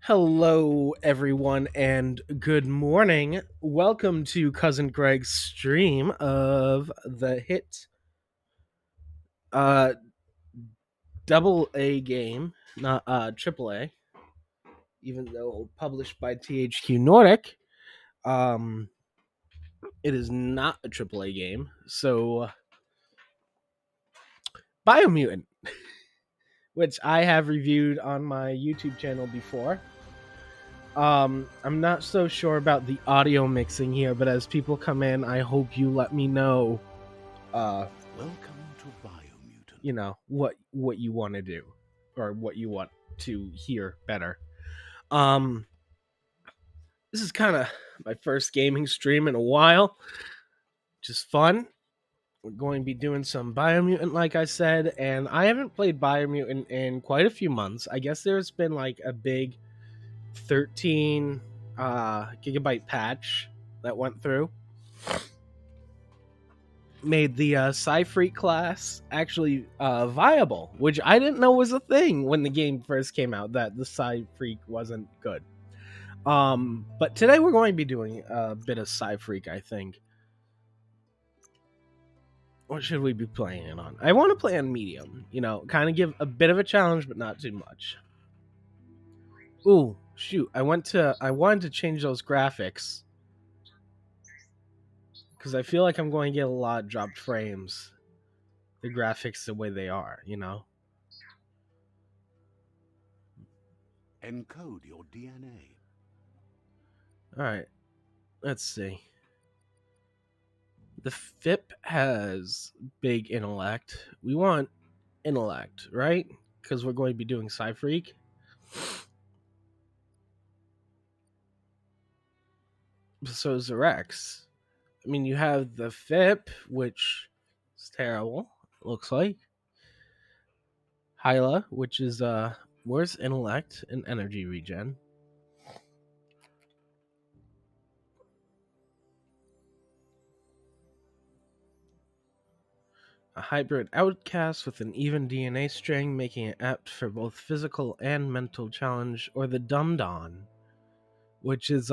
Hello, everyone, and good morning. Welcome to Cousin Greg's stream of the hit uh double A game, not triple A, even though published by THQ Nordic. Um, it is not a triple A game. So, Biomutant, which I have reviewed on my YouTube channel before. I'm not so sure about the audio mixing here, but as people come in, I hope you let me know Welcome to BIOMUTANT. what you want to do or what you want to hear better. Um this is kind of my first gaming stream in a while. Just fun. We're going to be doing some Biomutant, like I said, and I haven't played Biomutant in quite a few months. I guess there's been like a big 13 gigabyte patch that went through. Made the Psy-Freak class actually viable, which I didn't know was a thing when the game first came out, that the Psy-Freak wasn't good. But today we're going to be doing a bit of Psy-Freak, I think. What should we be playing it on? I want to play on medium, kind of give a bit of a challenge, but not too much. Ooh, shoot, I wanted to change those graphics because I feel like I'm going to get a lot of dropped frames. The graphics the way they are, Encode your DNA. All right, let's see. The FIP has big intellect. We want intellect, right? Because we're going to be doing Psy-Freak. So is the Rex. I mean, you have the FIP, which is terrible, looks like. Hyla, which is, where's intellect and energy regen? A hybrid outcast with an even DNA string, making it apt for both physical and mental challenge, or the Dum-Don, which is,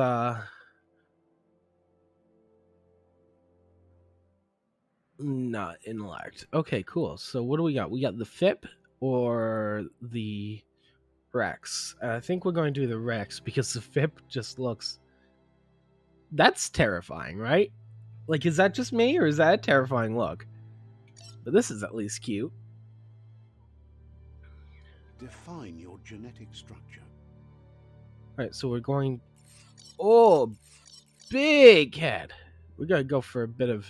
not intellect. Okay, cool. So what do we got? We got the FIP or the Rex. I think we're going to do the Rex because the FIP just looks. That's terrifying, right? Like, is that just me or is that a terrifying look? But this is at least cute. Define your genetic structure. All right, so we're going. Oh, big head. We gotta go for a bit of.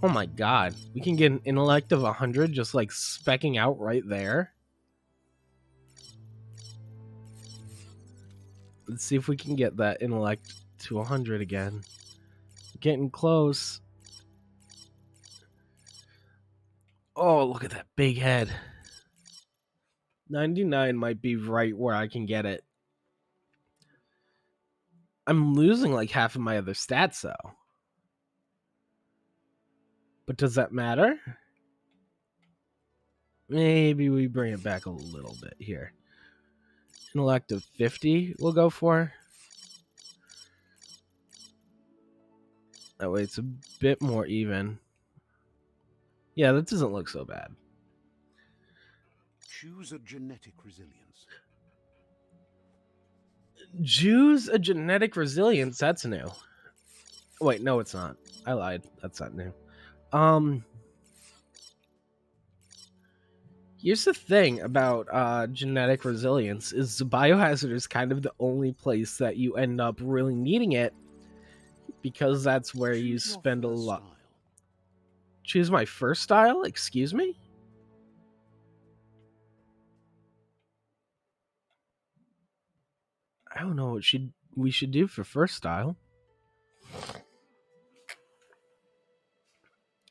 Oh my god, we can get an intellect of 100 just like specking out right there. Let's see if we can get that intellect to 100 again. Getting close. Oh, look at that big head. 99 might be right where I can get it. I'm losing like half of my other stats though. But does that matter? Maybe we bring it back a little bit here. Intellect of 50 we'll go for. That way it's a bit more even. Yeah, that doesn't look so bad. Choose a genetic resilience. Choose a genetic resilience. That's new. Wait, no, it's not. I lied. That's not new. Here's the thing about genetic resilience is the biohazard is kind of the only place that you end up really needing it because that's where you spend a lot. Choose my first style? Excuse me? I don't know what we should do for first style.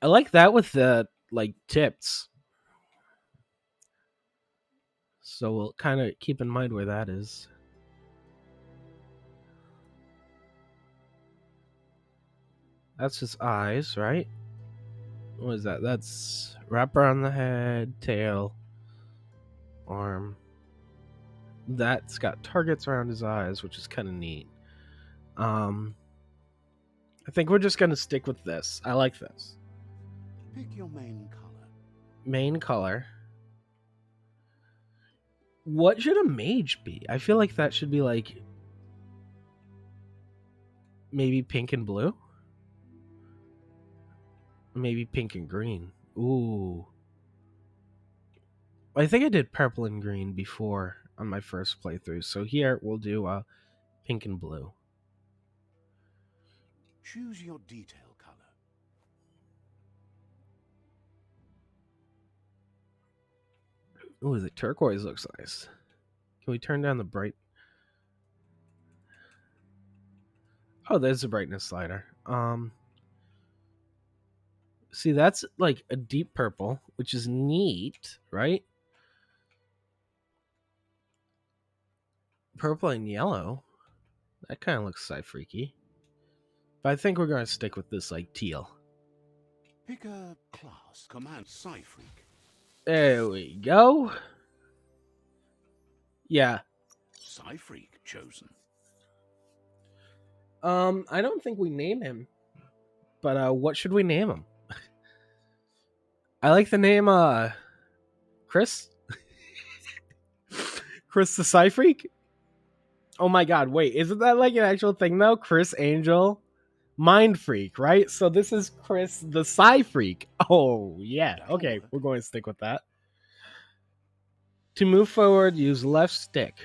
I like that with the like tips. So we'll kind of keep in mind where that is. That's his eyes, right? What is that? That's wrap around the head, tail, arm. That's got targets around his eyes, which is kind of neat. I think we're just gonna stick with this. I like this. Pick your main color. Main color. What should a mage be? I feel like that should be like maybe pink and blue. Maybe pink and green. Ooh. I think I did purple and green before on my first playthrough. So here we'll do pink and blue. Choose your detail color. Ooh, the turquoise looks nice. Can we turn down the bright? Oh, there's the brightness slider. See, that's like a deep purple, which is neat, right? Purple and yellow. That kind of looks sci-freaky. But I think we're going to stick with this, like, teal. Pick a class. Command Psy-Freak. There we go. Yeah. Psy-Freak chosen. I don't think we name him. But what should we name him? I like the name Chris. Chris the Psy-Freak? Oh my god, wait, isn't that like an actual thing though? Chris Angel Mind Freak, right? So this is Chris the Psy-Freak. Oh yeah, okay, we're going to stick with that. To move forward, use left stick.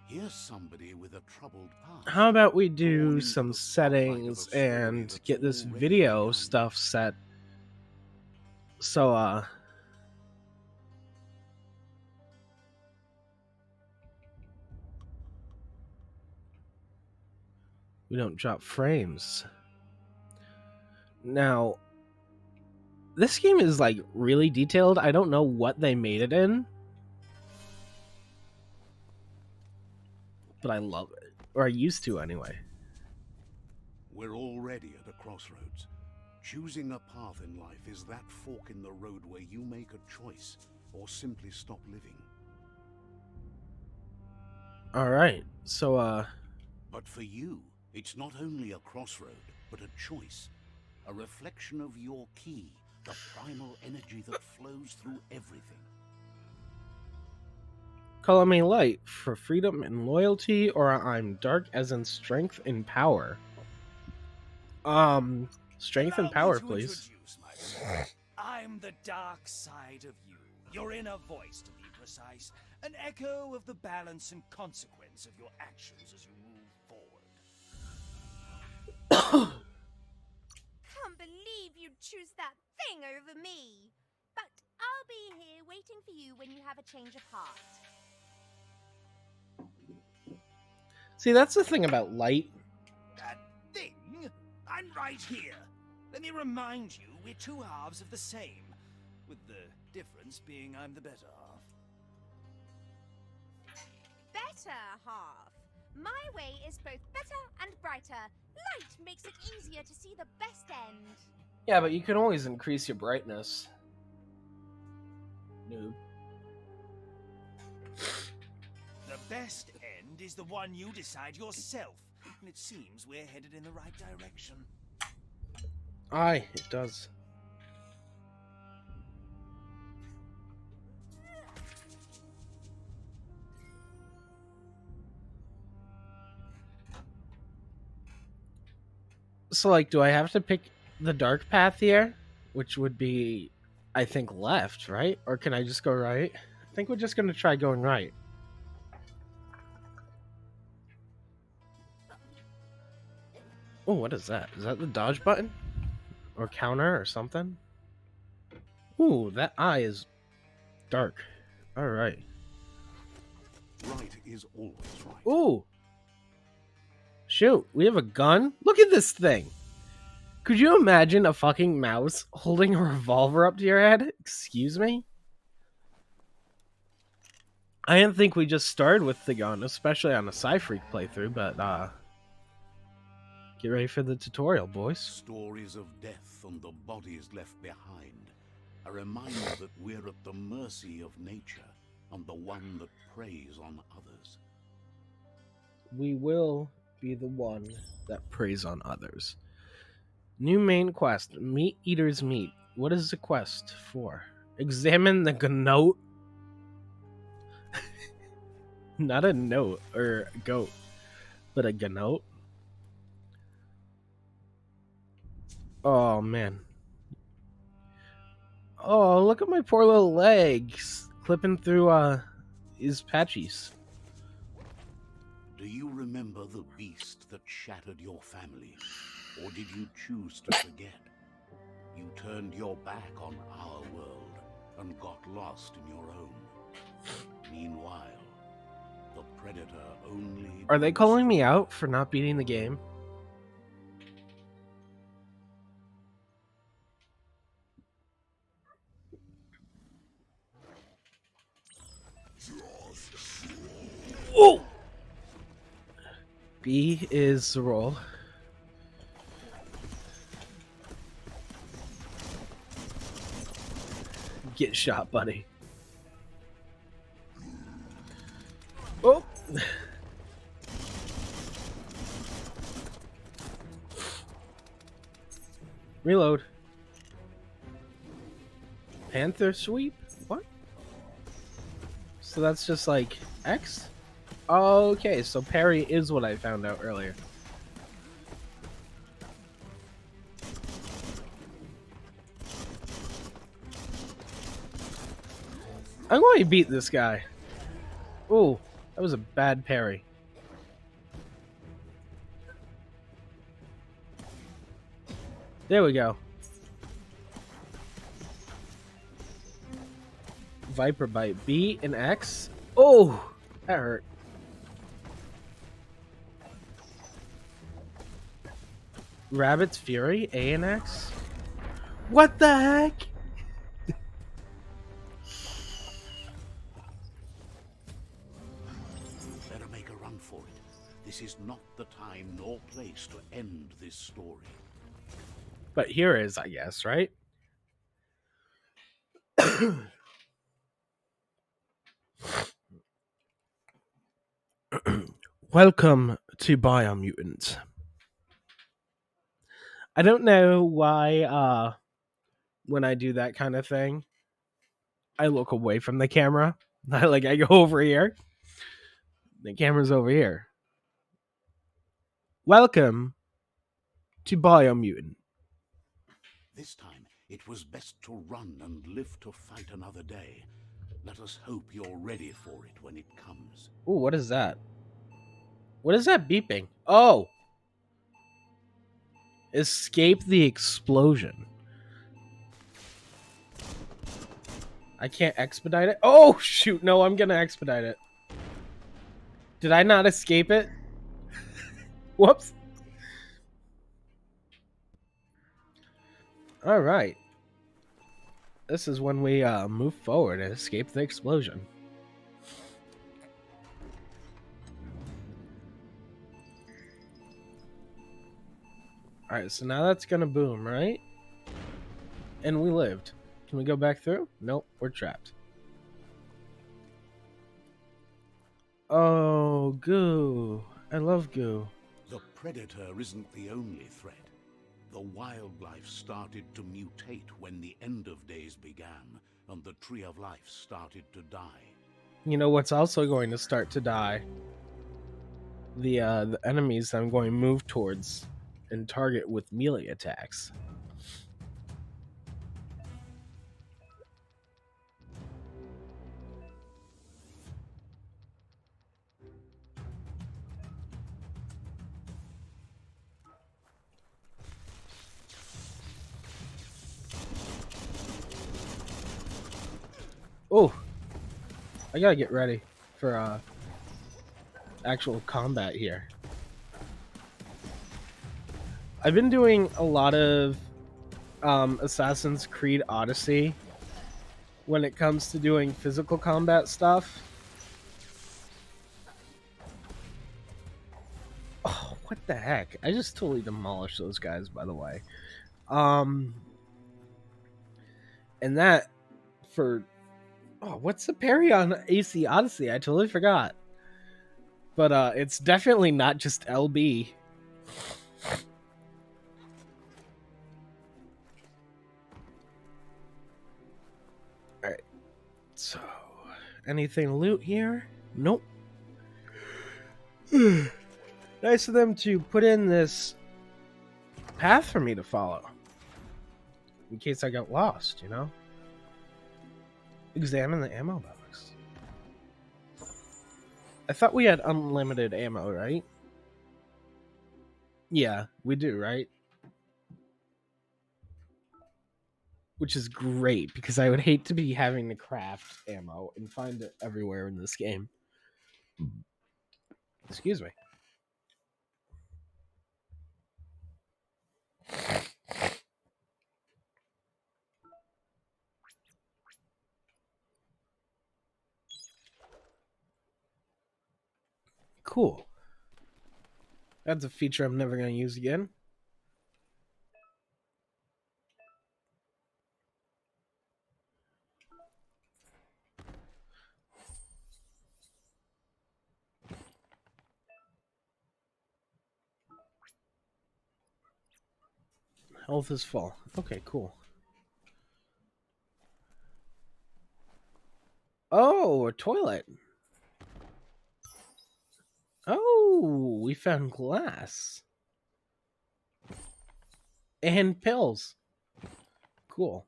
Here's somebody with a troubled past. How about we do some settings and get this video stuff set? So we don't drop frames. Now, this game is like really detailed. I don't know what they made it in, but I love it. Or I used to anyway. We're already at a crossroads. Choosing a path in life is that fork in the road where you make a choice or simply stop living. Alright, so But for you, it's not only a crossroad, but a choice. A reflection of your key, the primal energy that flows through everything. color me light for freedom and loyalty, or I'm dark as in strength and power. Strength and power, please. I'm the dark side of you. Your inner voice, to be precise. An echo of the balance and consequence of your actions as you move forward. Can't believe you'd choose that thing over me. But I'll be here waiting for you when you have a change of heart. See, that's the thing about light. That thing? I'm right here. Let me remind you, we're two halves of the same. With the difference being I'm the better half. Better half. My way is both better and brighter. Light makes it easier to see the best end. Yeah, but you can always increase your brightness. Noob. The best end is the one you decide yourself. And it seems we're headed in the right direction. Aye, it does. So, like, do I have to pick the dark path here? Which would be, I think, left, right? Or can I just go right? I think we're just going to try going right. Oh, what is that? Is that the dodge button? Or counter or something? Ooh, that eye is dark. Alright. Right is always right. Ooh! Shoot, we have a gun? Look at this thing! Could you imagine a fucking mouse holding a revolver up to your head? Excuse me? I didn't think we just started with the gun, especially on a Psy-Freak playthrough, but, get ready for the tutorial, boys. Stories of death and the bodies left behind. A reminder that we're at the mercy of nature. and the one that preys on others. We will be the one that preys on others. New main quest, Meat Eater's Meat. What is the quest for? Examine the gnote. Not a note or a goat, but a gnote. Oh man. Oh, look at my poor little legs clipping through his patchies. Do you remember the beast that shattered your family? Or did you choose to forget? You turned your back on our world and got lost in your own. Meanwhile, the Predator only... Are they calling me out for not beating the game? Oh! B is the roll. Get shot, buddy. Oh! Reload. Panther sweep? What? So that's just like X? Okay, so parry is what I found out earlier. I'm going to beat this guy. Ooh, that was a bad parry. There we go. Viper Bite. B and X. Oh, that hurt. Rabbit's Fury. A and X. What the heck? Better make a run for it. This is not the time nor place to end this story. But here is, I guess, right? Welcome to BIOMUTANT. I don't know why when I do that kind of thing, I look away from the camera. I go over here. The camera's over here. Welcome to BIOMUTANT. This time, it was best to run and live to fight another day. Let us hope you're ready for it when it comes. Ooh, what is that? What is that beeping? Oh! Escape the explosion. I can't expedite it? Oh, shoot. No, I'm going to expedite it. Did I not escape it? Whoops. All right. This is when we move forward and escape the explosion. All right, so now that's going to boom, right? And we lived. Can we go back through? Nope, we're trapped. Oh, goo. I love goo. The Predator isn't the only threat. The wildlife started to mutate when the end of days began, and the Tree of Life started to die. You know what's also going to start to die? The enemies I'm going to move towards and target with melee attacks. Oh, I gotta get ready for actual combat here. I've been doing a lot of Assassin's Creed Odyssey when it comes to doing physical combat stuff. Oh, what the heck? I just totally demolished those guys, by the way. And that, for Oh, what's the parry on AC Odyssey? I totally forgot. But it's definitely not just LB. Alright. So, anything to loot here? Nope. Nice of them to put in this path for me to follow. In case I got lost, you know? Examine the ammo box. I thought we had unlimited ammo, right? Yeah, we do, right? Which is great, because I would hate to be having to craft ammo and find it everywhere in this game. Excuse me. Cool. That's a feature I'm never going to use again. Health is full. Okay, cool. Oh, a toilet. Oh, we found glass. And pills. Cool.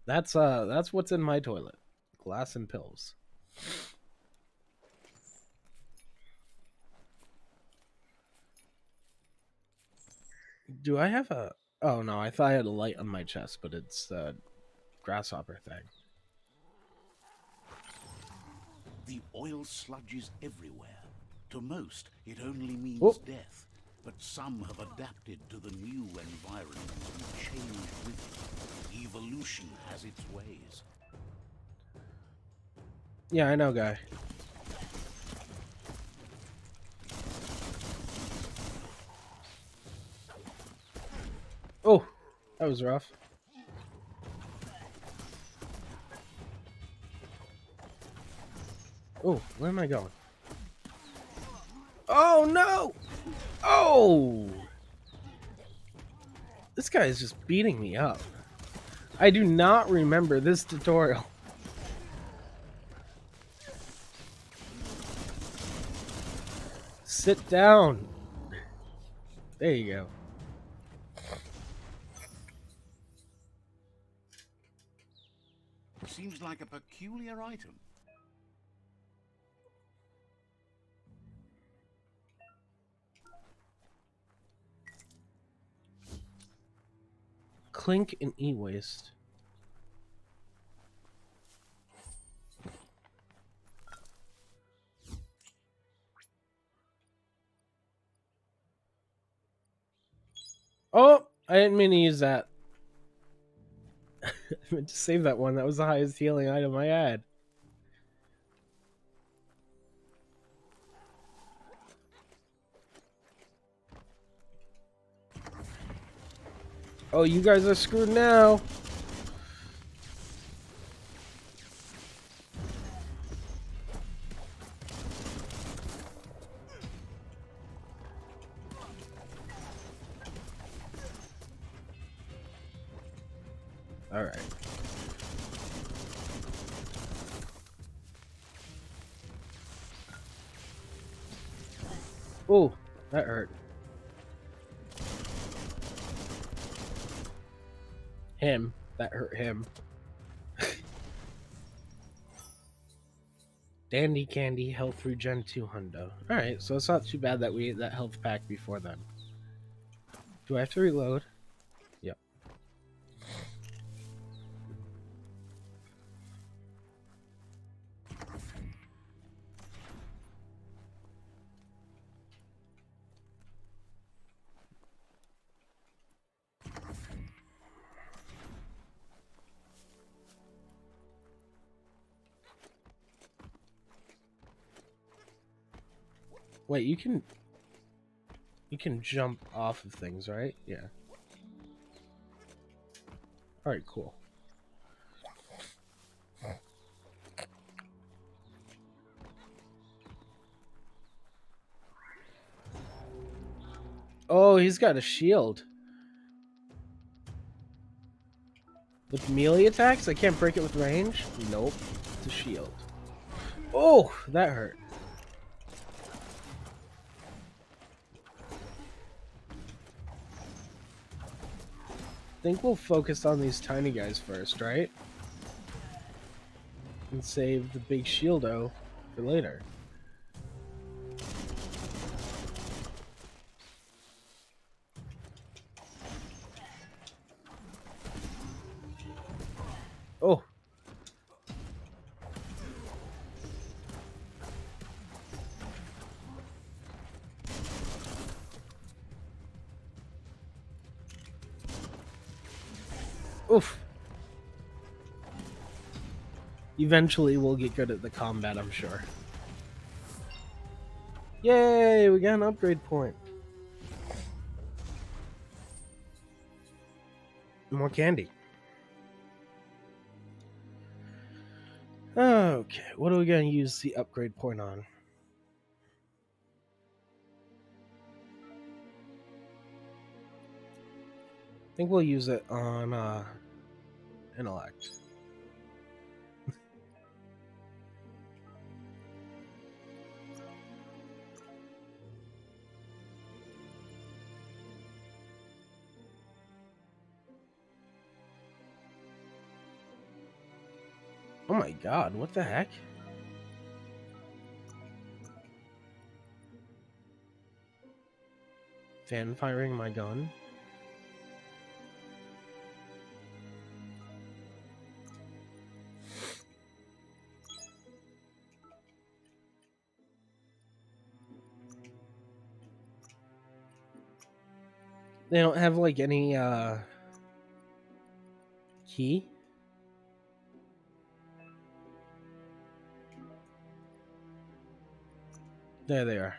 That's what's in my toilet. Glass and pills. Do I have a... Oh, no, I thought I had a light on my chest, but it's a grasshopper thing. The oil sludges everywhere. To most, it only means Oh. death. But some have adapted to the new environment and changed with it. Evolution has its ways. Yeah, I know, guy. Oh, that was rough. Oh, where am I going? Oh, no! Oh! This guy is just beating me up. I do not remember this tutorial. Sit down. There you go. Seems like a peculiar item. Clink and e-waste. Oh, I didn't mean to use that. I meant to save that one. That was the highest healing item I had. Oh, you guys are screwed now. All right. Oh, that hurt. Him. That hurt him. Dandy Candy, health regen 200. Alright, so it's not too bad that we ate that health pack before then. Do I have to reload? Yep. Wait, you can jump off of things, right? Yeah. Alright, cool. Oh, he's got a shield. With melee attacks, I can't break it with range? Nope. It's a shield. Oh, that hurt. I think we'll focus on these tiny guys first, right? And save the big shieldo for later. Oh. Oof. Eventually we'll get good at the combat, I'm sure. Yay, we got an upgrade point. More candy. Okay, what are we going to use the upgrade point on? I think we'll use it on intellect. Oh my god, what the heck? Fan firing my gun? They don't have like any key? There they are.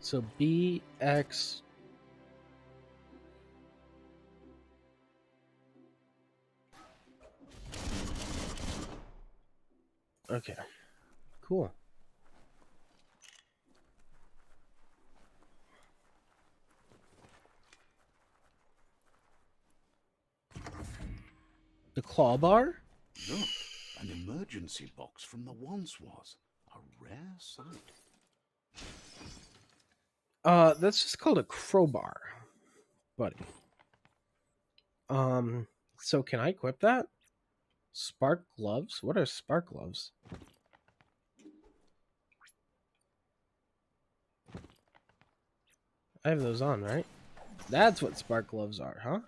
So BX. Okay, cool. The claw bar? Look, an emergency box from the once was. A rare sight. That's just called a crowbar, buddy. So can I equip that? Spark gloves? What are spark gloves? I have those on, right? That's what spark gloves are, huh?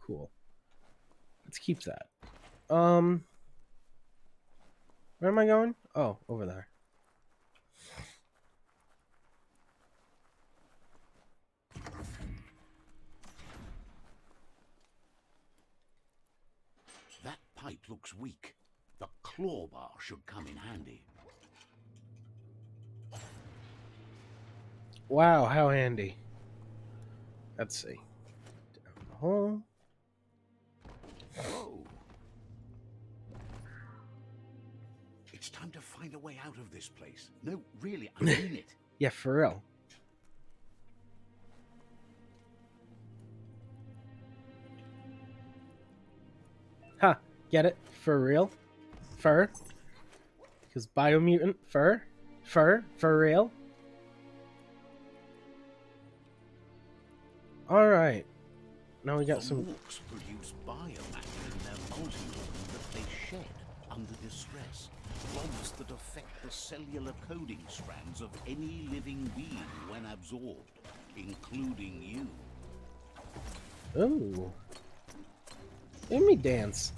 Cool. Let's keep that. Where am I going? Oh, over there. That pipe looks weak. The claw bar should come in handy. Wow, how handy. Let's see. Down the hole. Whoa. It's time to find a way out of this place. No, really, I mean it. Yeah, for real. Ha, get it? For real? Fur? Because biomutant fur? Fur? For real? Alright. Now we got some... Orcs produce biomatter in their multi-organ that they shed under distress. Rods that affect the cellular coding strands of any living being when absorbed, including you. Ooh. Let me dance.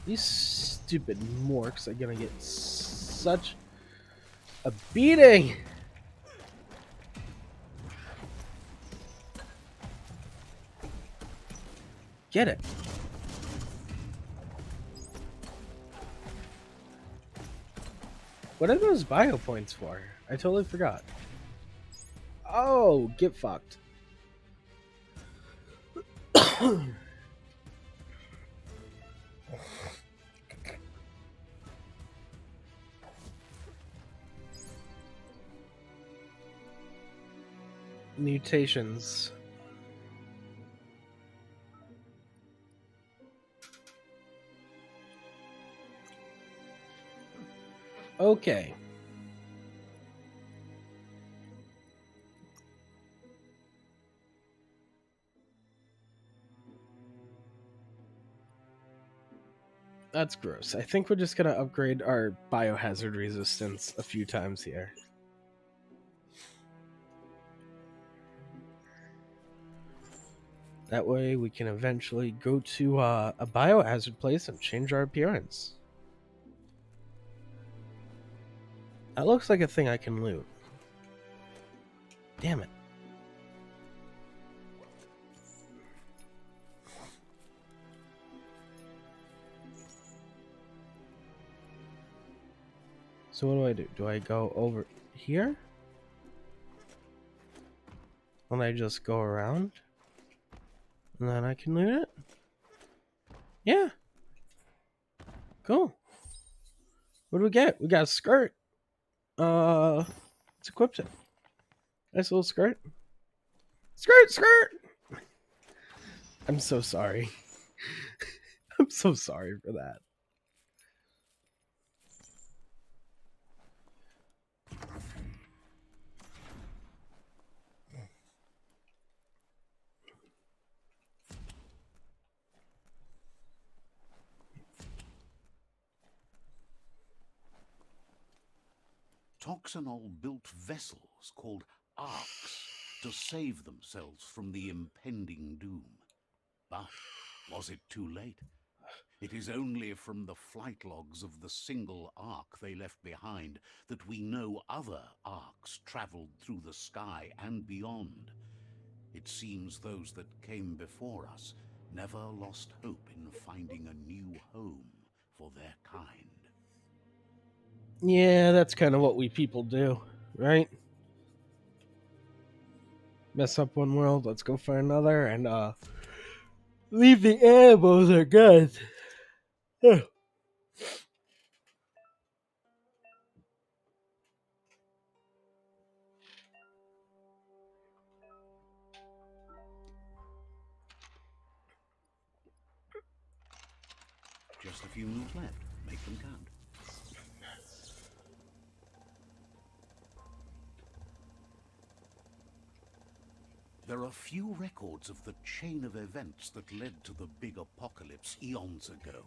These stupid morks are gonna get such a beating. Get it. What are those bio points for? I totally forgot. Oh, get fucked. Mutations. Okay. That's gross. I think we're just gonna upgrade our biohazard resistance a few times here. That way we can eventually go to a biohazard place and change our appearance. That looks like a thing I can loot. Damn it. So what do? Do I go over here? And I just go around? And then I can loot it? Yeah. Cool. What do we get? We got a skirt. Let's equip it. Nice little skirt. Skirt! I'm so sorry. I'm so sorry for that. Toxanol built vessels called arks to save themselves from the impending doom. But was it too late? It is only from the flight logs of the single ark they left behind that we know other arks traveled through the sky and beyond. It seems those that came before us never lost hope in finding a new home for their kind. Yeah, that's kind of what we people do, right? Mess up one world, let's go for another, and leave the animals are good. Just a few moves left. Make them count. There are few records of the chain of events that led to the big apocalypse eons ago,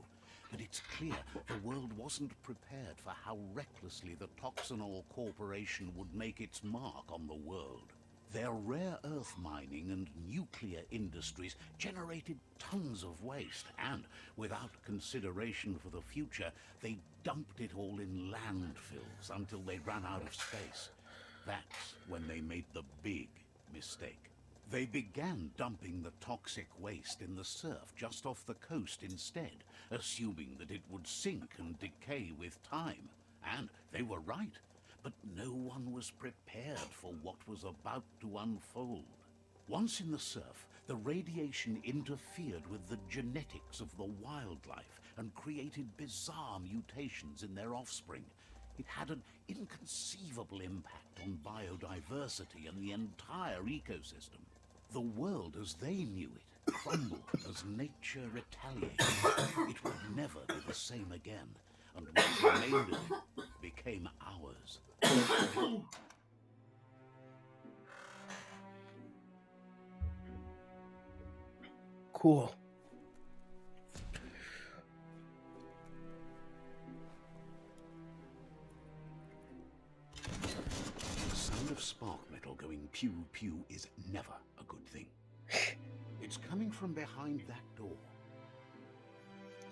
but it's clear the world wasn't prepared for how recklessly the Toxanol Corporation would make its mark on the world. Their rare earth mining and nuclear industries generated tons of waste, and without consideration for the future, they dumped it all in landfills until they ran out of space. That's when they made the big mistake. They began dumping the toxic waste in the surf just off the coast instead, assuming that it would sink and decay with time. And they were right. But no one was prepared for what was about to unfold. Once in the surf, the radiation interfered with the genetics of the wildlife and created bizarre mutations in their offspring. It had an inconceivable impact on biodiversity and the entire ecosystem. The world as they knew it crumbled as nature retaliated. It would never be the same again, and what remained of it became ours. Cool. The sound of spark metal going pew pew is never a good thing. It's coming from behind that door.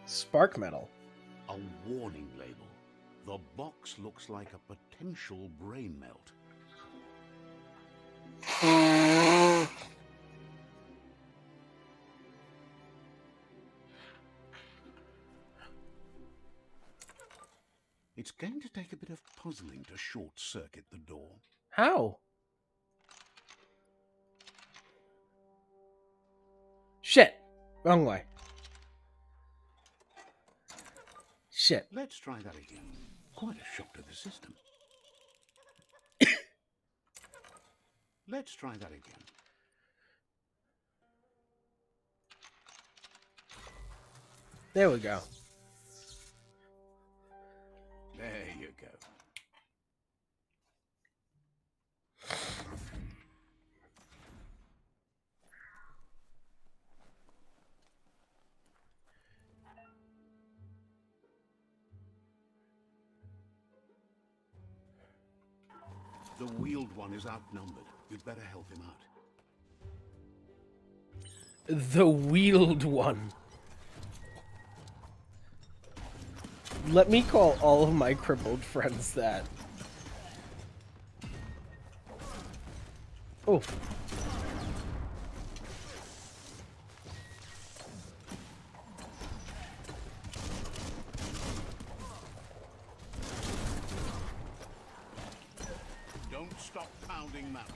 Spark metal. A warning label. The box looks like a potential brain melt. It's going to take a bit of puzzling to short-circuit the door. How? Shit. Wrong way. Shit. Let's try that again. Quite a shock to the system. Let's try that again. There we go. There you go. The wheeled one is outnumbered. You'd better help him out. The wheeled one. Let me call all of my crippled friends that. Oh. Don't stop pounding that one.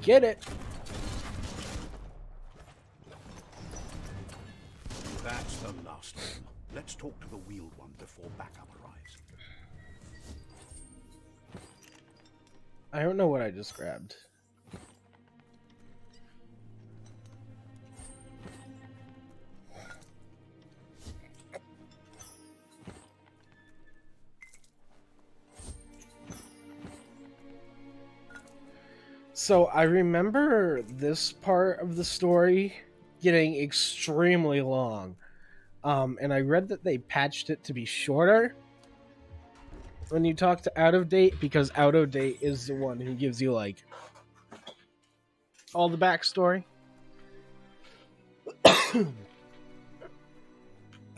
Get it. That's the last of them. Let's talk to the wheeled one before backup arrives. I don't know what I just grabbed. So I remember this part of the story getting extremely long. And I read that they patched it to be shorter when you talk to Out of Date, because Out of Date is the one who gives you like all the backstory.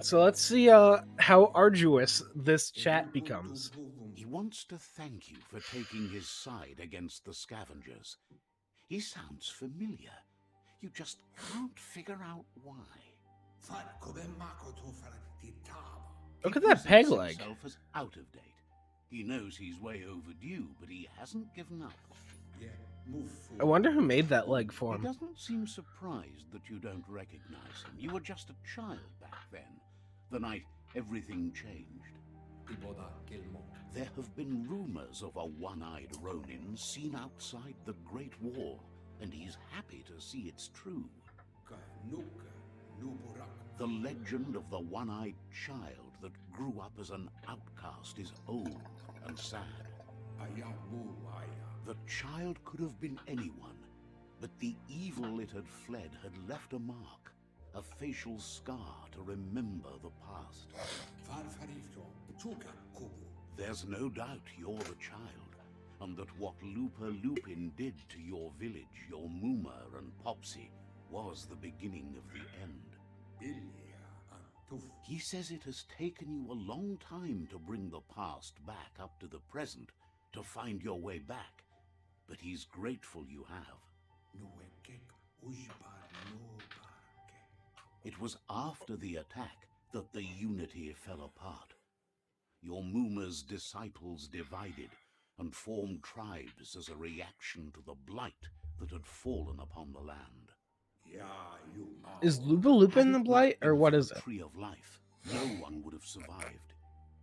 So let's see how arduous this chat becomes. He wants to thank you for taking his side against the scavengers. He sounds familiar. You just can't figure out why. Look at He that peg presents leg. himself as out of date. He knows he's way overdue, but he hasn't given up. I wonder who made that leg for He him. doesn't seem surprised that you don't recognize him. You were just a child back then, the night everything changed. There have been rumors of a one-eyed Ronin seen outside the Great Wall, and he's happy to see it's true. The legend of the one-eyed child that grew up as an outcast is old and sad. The child could have been anyone, but the evil it had fled had left a mark, a facial scar to remember the past. There's no doubt you're the child, and that what Lupa Lupin did to your village, your Muma and Popsy, was the beginning of the end. He says it has taken you a long time to bring the past back up to the present, to find your way back, but he's grateful you have. It was after the attack that the Unity fell apart. Your Muma's disciples divided and formed tribes as a reaction to the blight that had fallen upon the land. Is Lupa Lupin the Blight, or what is it? Tree of Life, no one would have survived.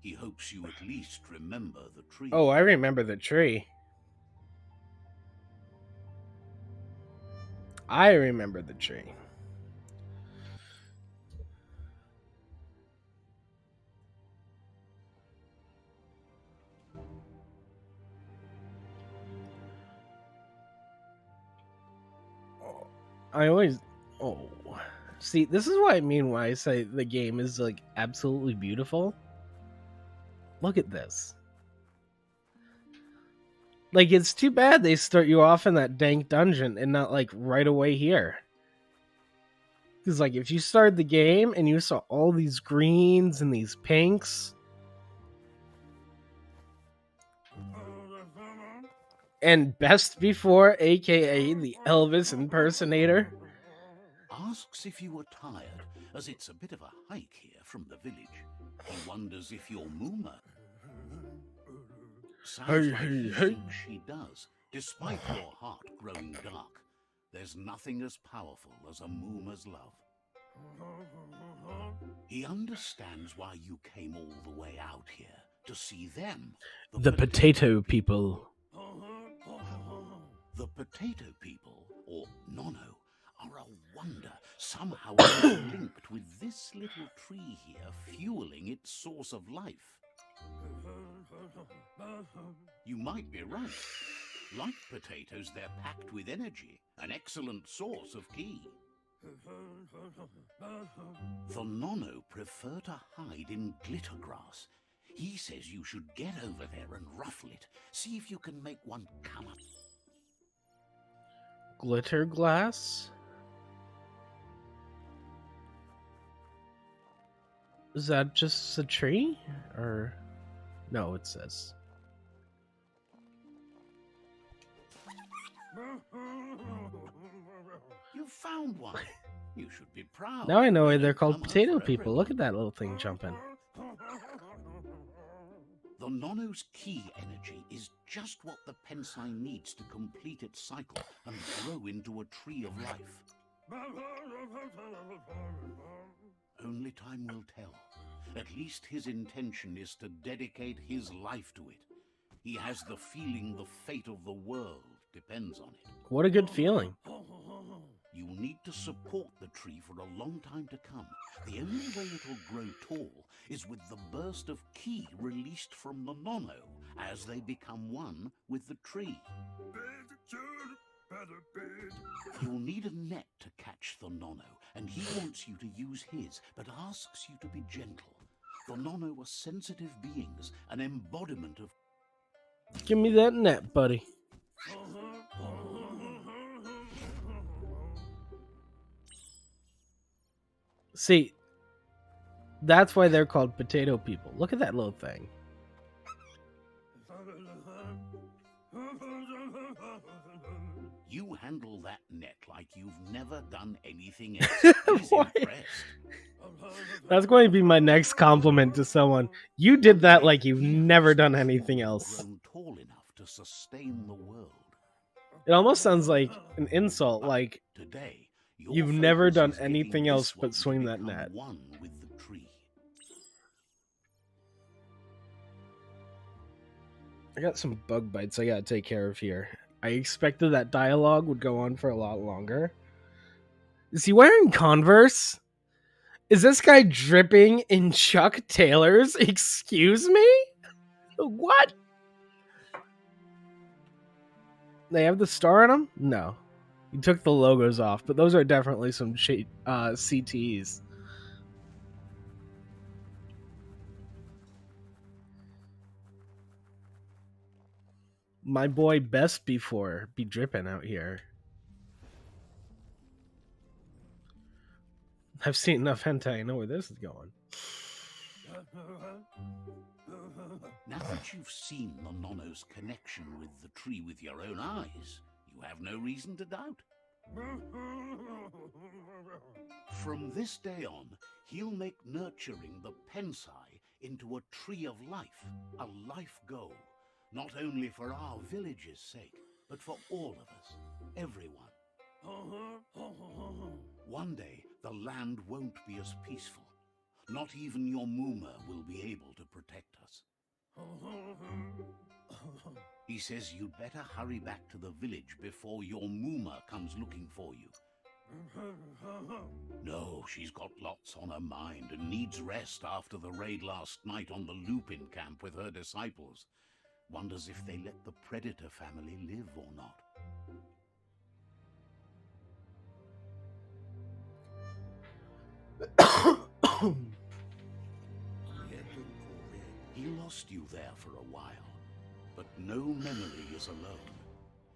He hopes you at least remember the tree. Oh, I remember the tree. I remember the tree. I always... Oh. See, this is what I mean when I say the game is, like, absolutely beautiful. Look at this. Like, it's too bad they start you off in that dank dungeon and not, like, right away here. Because, like, if you started the game and you saw all these greens and these pinks, and Best Before, aka the Elvis impersonator, Asks if you were tired, as it's a bit of a hike here from the village. He wonders if your Mooma. Sounds Hey, like hey, he hey. thinks she does, despite your heart growing dark. There's nothing as powerful as a Mooma's love. He understands why you came all the way out here, to see them. The potato people. The potato people, or Nono, are a wonder, somehow linked with this little tree here, fueling its source of life. You might be right. Like potatoes, they're packed with energy, an excellent source of ki. The Nono prefer to hide in glitter grass. He says you should get over there and ruffle it. See if you can make one come up. Glitter glass? Is that just a tree? Or... No, it says. You found one. You should be proud. Now I know why They they're don't called come up potato for people. Look everyone. at that little thing jumping. The Nono's ki energy is just what the Pensai needs to complete its cycle and grow into a tree of life. Only time will tell. At least his intention is to dedicate his life to it. He has the feeling the fate of the world depends on it. What a good feeling. You need to support the tree for a long time to come. The only way it'll grow tall is with the burst of ki released from the Nono as they become one with the tree. You'll need a net to catch the Nono, and he wants you to use his, but asks you to be gentle. The Nono are sensitive beings, an embodiment of... Give me that net, buddy. See, that's why they're called potato people. Look at that little thing. You handle that net like you've never done anything else. He's Why? impressed. That's going to be my next compliment to someone. You did that like you've never done anything else. Grown tall enough to sustain the world. It almost sounds like an insult, like Today, your you've never focus done is getting anything this else one but to swing that become net. one with the tree. I got some bug bites I gotta take care of here. I expected that dialogue would go on for a lot longer. Is he wearing Converse? Is this guy dripping in Chuck Taylors? Excuse me? What? They have the star on them? No. He took the logos off, but those are definitely some CTs. My boy Best Before be dripping out here. I've seen enough hentai, I know where this is going. Now that you've seen the Nono's connection with the tree with your own eyes, you have no reason to doubt. From this day on, he'll make nurturing the Pensai into a tree of life, a life goal, not only for our village's sake, but for all of us, everyone. One day, the land won't be as peaceful. Not even your Mooma will be able to protect us. He says you'd better hurry back to the village before your Mooma comes looking for you. No, she's got lots on her mind and needs rest after the raid last night on the Lupin camp with her disciples. Wonders if they let the Predator family live or not. He lost you there for a while, But no memory is alone.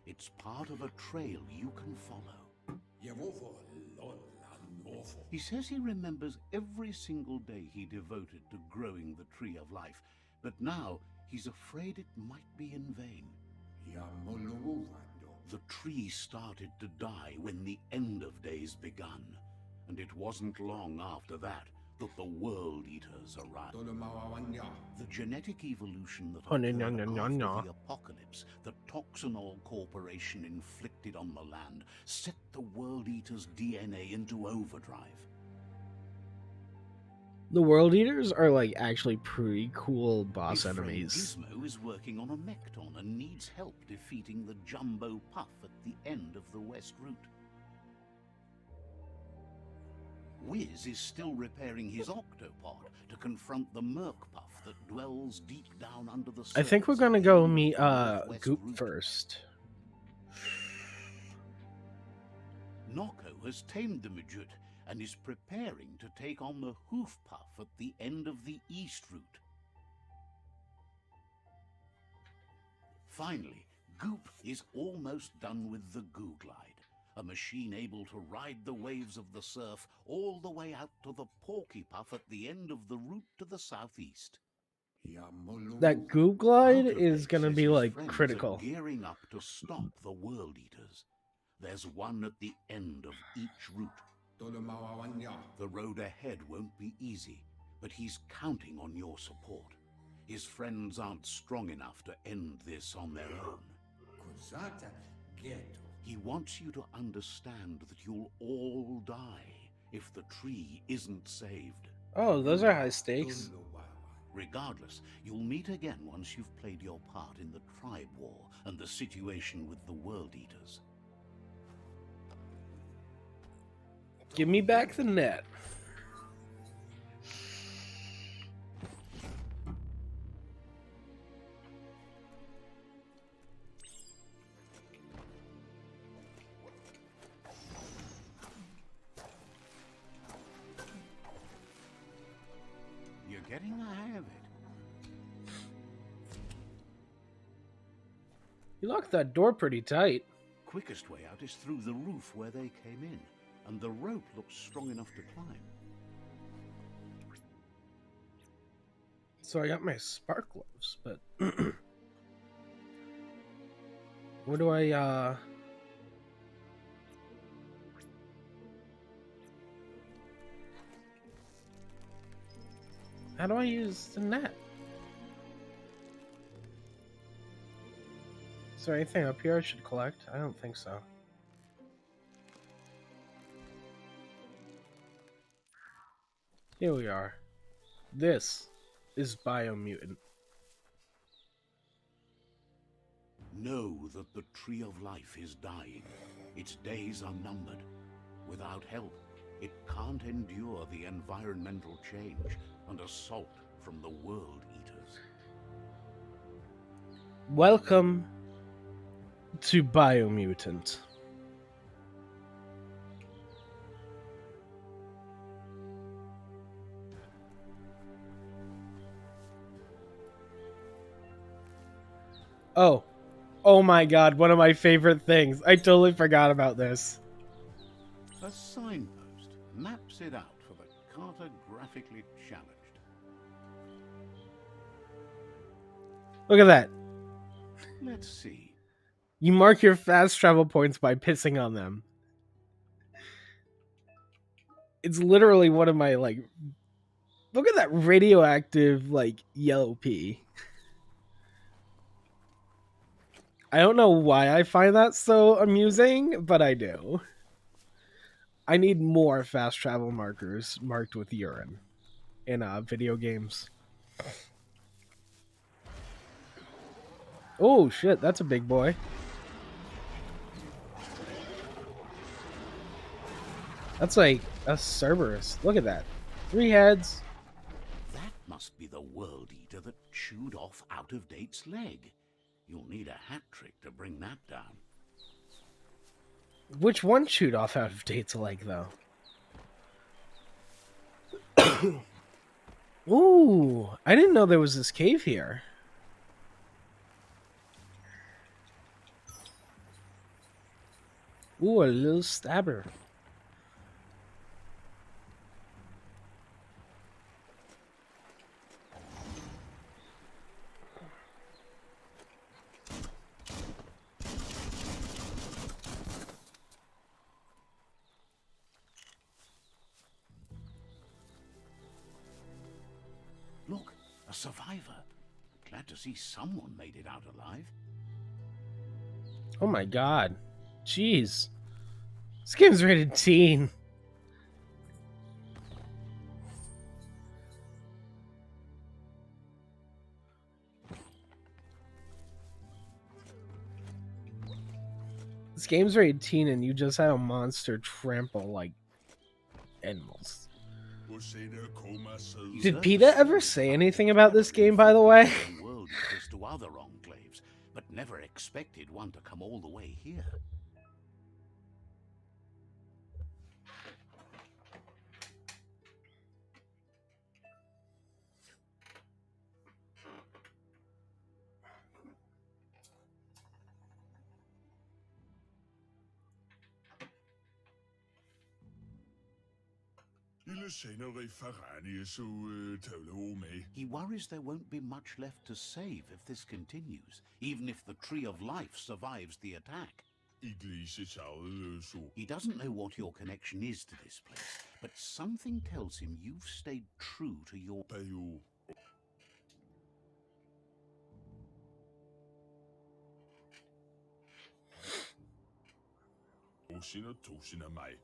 It's part of a trail you can follow. He says he remembers every single day he devoted to growing the Tree of Life, but now he's afraid it might be in vain. The tree started to die when the end of days begun, and it wasn't long after that that the World Eaters arrived. The genetic evolution that occurred after the apocalypse that Toxinol Corporation inflicted on the land set the World Eaters' DNA into overdrive. The World Eaters are like actually pretty cool boss His friend enemies. Gizmo is working on a Mekton and needs help defeating the Jumbo Puff at the end of the West Route. Wiz is still repairing his octopod to confront the Merc Puff that dwells deep down under the surface. I think we're gonna go meet Goop first. Noko has tamed the Majut and is preparing to take on the Hoof Puff at the end of the East Route. Finally, Goop is almost done with the Goo Glide, a machine able to ride the waves of the surf all the way out to the Porky Puff at the end of the route to the southeast. That Goop Glide Out of is this, gonna his be like friends are critical. gearing up to stop the World Eaters. There's one at the end of each route. The road ahead won't be easy, but he's counting on your support. His friends aren't strong enough to end this on their own. He wants you to understand that you'll all die if the tree isn't saved. Oh, those are high stakes. Regardless, you'll meet again once you've played your part in the tribe war and the situation with the World Eaters. Give me back the net. You're getting the hang of it. You locked that door pretty tight. Quickest way out is through the roof where they came in, and the rope looks strong enough to climb. So I got my spark gloves, but where do I how do I use the net? Is there anything up here I should collect? I don't think so. Here we are. This is BIOMUTANT. Know that the Tree of Life is dying. Its days are numbered. Without help, it can't endure the environmental change and assault from the World Eaters. Welcome to BIOMUTANT. Oh my god, one of my favorite things. I totally forgot about this. A signpost maps it out for the cartographically challenged. Look at that. Let's see. You mark your fast travel points by pissing on them. It's literally one of my, like... Look at that radioactive, like, yellow pea. I don't know why I find that so amusing, but I do. I need more fast travel markers marked with urine in video games. Oh shit, that's a big boy. That's like a Cerberus. Look at that. 3 heads. That must be the World Eater that chewed off Out-of-Date's leg. You'll need a hat trick to bring that down. Which one chewed off Out-of-Date's leg, though? Ooh, I didn't know there was this cave here. Ooh, a little stabber. Look, a survivor. Glad to see someone made it out alive. Oh my god. Jeez. This game's rated teen. This game's rated teen and you just had a monster trample like animals. Did PETA ever say anything about this game, by the way? World eaters to other enclaves, but never expected one to come all the way here. He worries there won't be much left to save if this continues, even if the Tree of Life survives the attack. He doesn't know what your connection is to this place, but something tells him you've stayed true to your...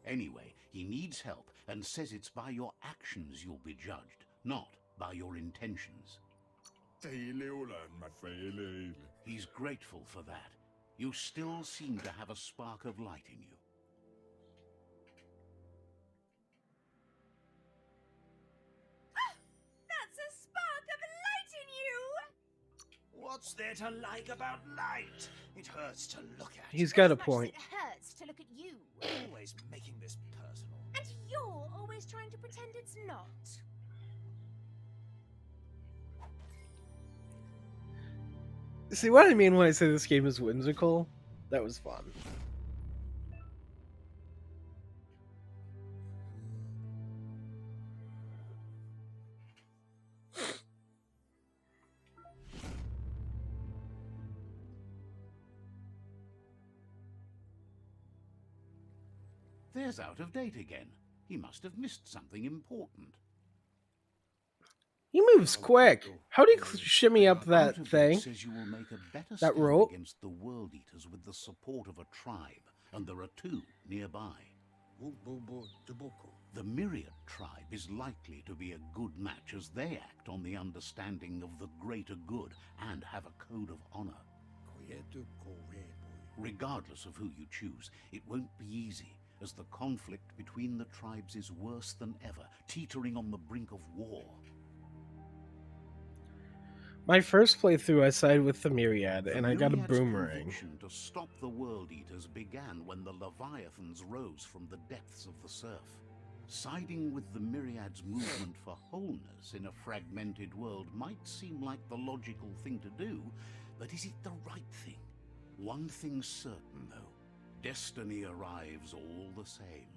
Anyway, he needs help and says it's by your actions you'll be judged, not by your intentions. He's grateful for that. You still seem to have a spark of light in you. That's a spark of light in you! What's there to like about light? It hurts to look at. He's got a As much as point. It hurts to look at you. Always making this personal. And you're always trying to pretend it's not. See what I mean when I say this game is whimsical? That was fun. There's Out of Date again. He must have missed something important. He moves quick. How do you shimmy up Out that of Date thing? says you will make a better That stand rope? against the World Eaters with the support of a tribe, and there are two nearby. The Myriad tribe is likely to be a good match as they act on the understanding of the greater good and have a code of honor. Regardless of who you choose, it won't be easy, as the conflict between the tribes is worse than ever, teetering on the brink of war. My first playthrough, I sided with the Myriad, The and I got a Myriad's boomerang. conviction to stop the World Eaters began when the Leviathans rose from the depths of the surf. Siding with the Myriad's movement for wholeness in a fragmented world might seem like the logical thing to do, but is it the right thing? One thing's certain, though. Destiny arrives all the same.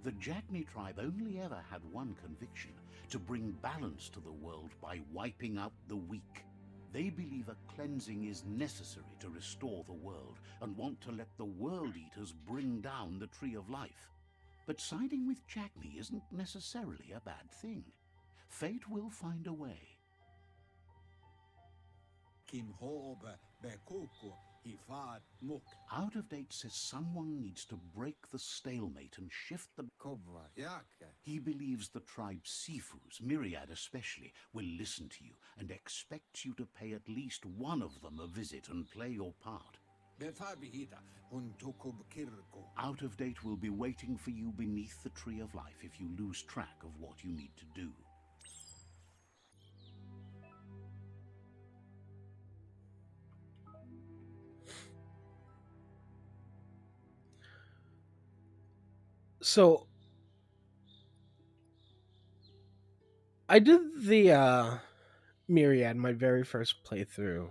The Jagni tribe only ever had one conviction: to bring balance to the world by wiping out the weak. They believe a cleansing is necessary to restore the world, and want to let the World Eaters bring down the Tree of Life. But siding with Jagni isn't necessarily a bad thing. Fate will find a way. Out of Date says someone needs to break the stalemate and shift the... He believes the tribe Sifus, Myriad especially, will listen to you and expects you to pay at least one of them a visit and play your part. Out of Date will be waiting for you beneath the Tree of Life if you lose track of what you need to do. So I did the Myriad my very first playthrough,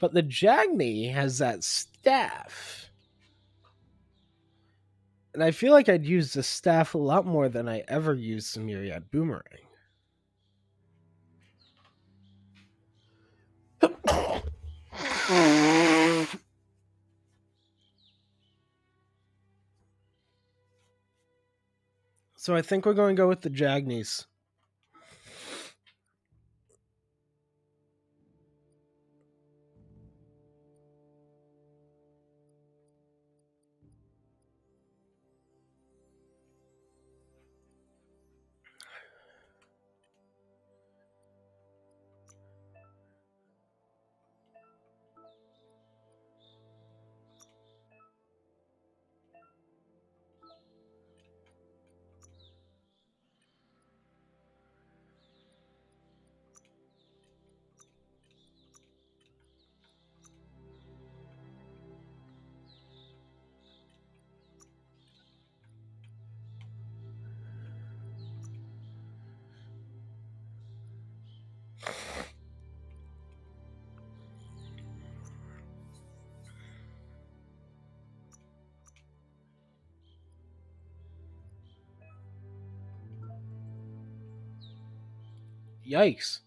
But the Jagny has that staff. And I feel like I'd use the staff a lot more than I ever used the Myriad Boomerang. So I think we're going to go with the Jagnies. Yikes.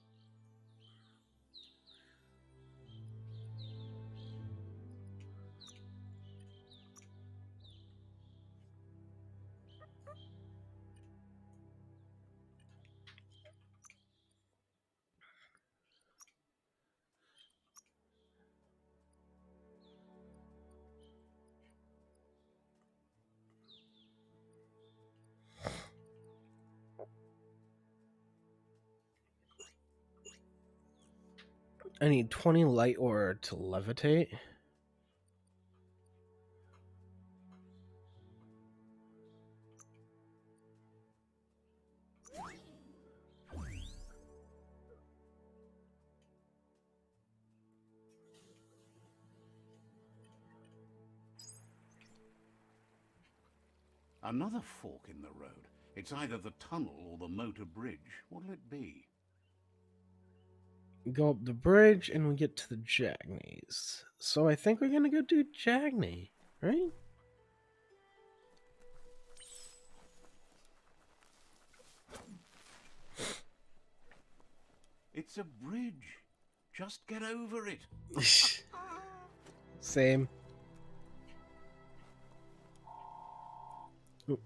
I need 20 light ore to levitate. Another fork in the road. It's either the tunnel or the motor bridge. What'll it be? Go up the bridge and we get to the Jagnies. So I think we're going to go do Jagny, right? It's a bridge. Just get over it. Same. Oop.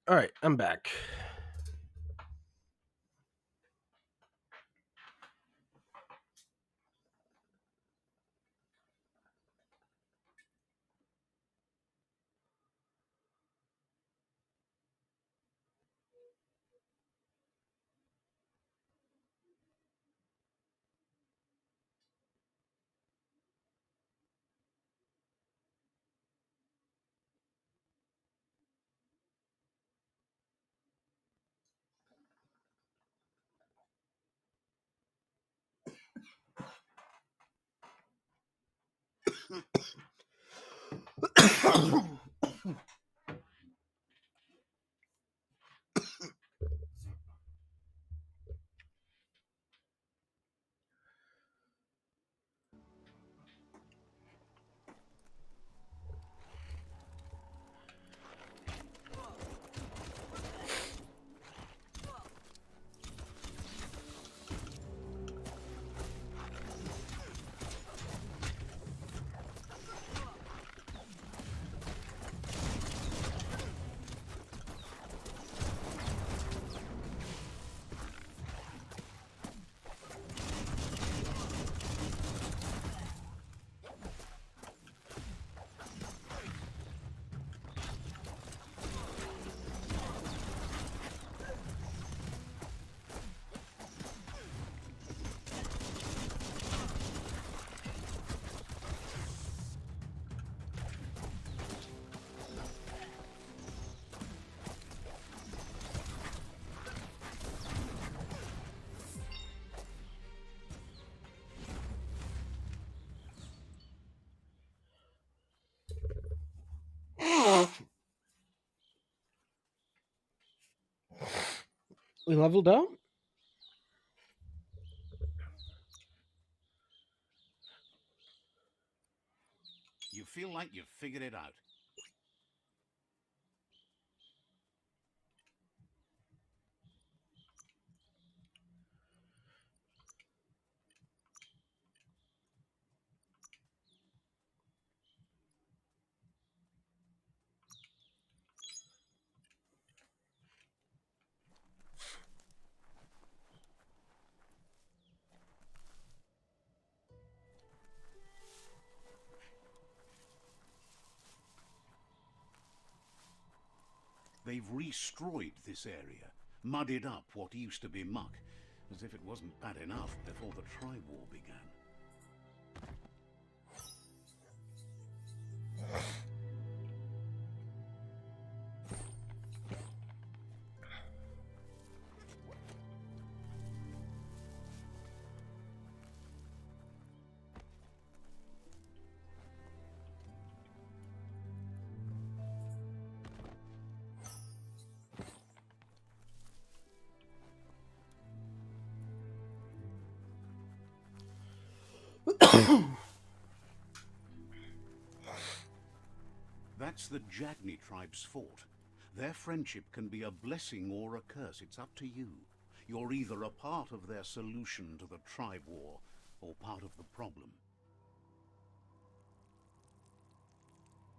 All right, I'm back. We leveled up? You feel like you've figured it out. They've destroyed this area, muddied up what used to be muck, as if it wasn't bad enough before the tri-war began. That's the Jagni tribe's fort. Their friendship can be a blessing or a curse. It's up to you. You're either a part of their solution to the tribe war, or part of the problem.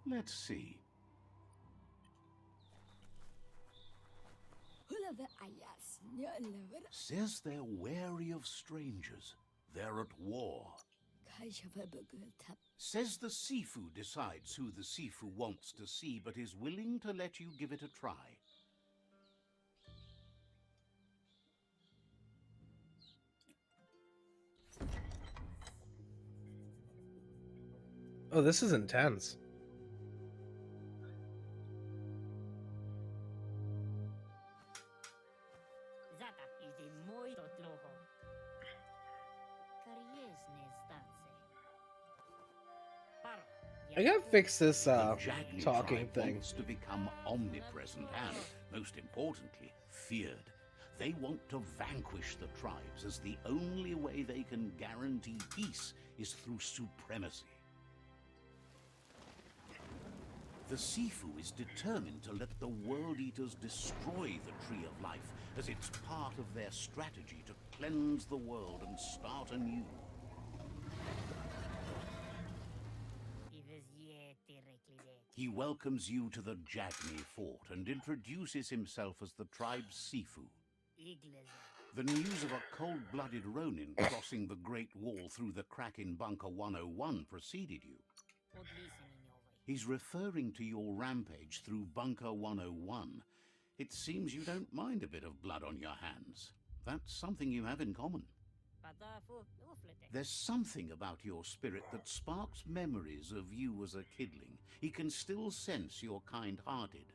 Let's see. Says they're wary of strangers. They're at war. Says the Sifu decides who the Sifu wants to see, but is willing to let you give it a try. Oh, this is intense. I gotta fix this The Jagni talking tribe thing. wants to become omnipresent and, most importantly, feared. They want to vanquish the tribes, as the only way they can guarantee peace is through supremacy. The Sifu is determined to let the World Eaters destroy the Tree of Life, as it's part of their strategy to cleanse the world and start anew. He welcomes you to the Jagni fort and introduces himself as the tribe's Sifu. The news of a cold-blooded Ronin crossing the Great Wall through the crack in Bunker 101 preceded you. He's referring to your rampage through Bunker 101. It seems you don't mind a bit of blood on your hands. That's something you have in common. There's something about your spirit that sparks memories of you as a kidling. He can still sense you're kind-hearted.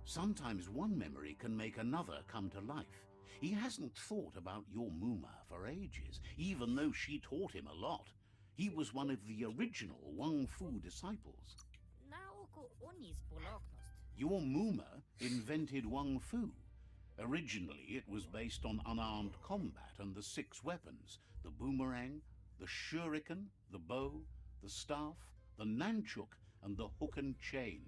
Sometimes one memory can make another come to life. He hasn't thought about your Muma for ages, even though she taught him a lot. He was one of the original Wang Fu disciples. Your Muma invented Wang Fu. Originally, it was based on unarmed combat and the 6 weapons: the boomerang, the shuriken, the bow, the staff, the nunchuk, and the hook and chain.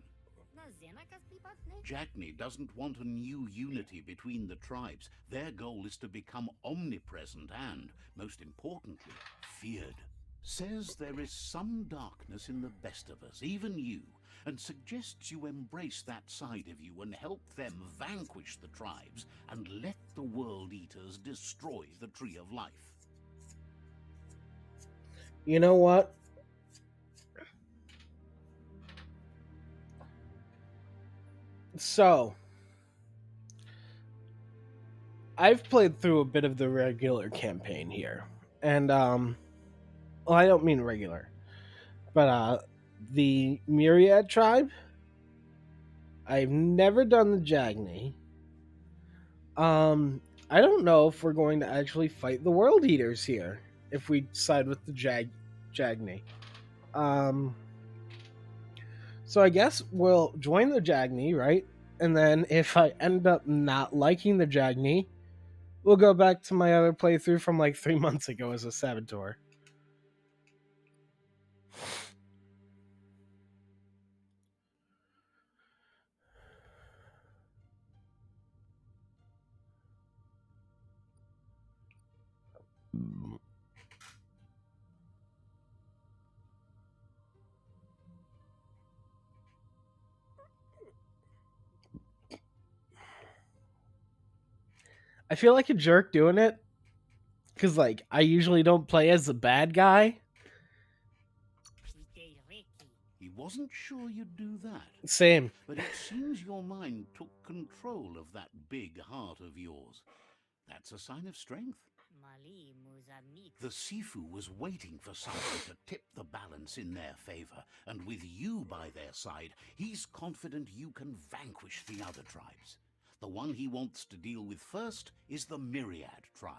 Jagni doesn't want a new unity between the tribes. Their goal is to become omnipresent and, most importantly, feared. Says there is some darkness in the best of us, even you, and suggests you embrace that side of you and help them vanquish the tribes and let the World Eaters destroy the Tree of Life. You know what? So, I've played through a bit of the regular campaign here. And, well, I don't mean regular, but, the Myriad tribe, I've never done the Jagni. I don't know if we're going to actually fight the World Eaters here, if we side with the Jagni. So I guess we'll join the Jagni, right? And then if I end up not liking the Jagni, we'll go back to my other playthrough from like 3 months ago as a Saboteur. I feel like a jerk doing it, because like I usually don't play as the bad guy. He wasn't sure you'd do that. Same. But it seems your mind took control of that big heart of yours. That's a sign of strength. The Sifu was waiting for something to tip the balance in their favor, and with you by their side, he's confident you can vanquish the other tribes. The one he wants to deal with first is the Myriad tribe.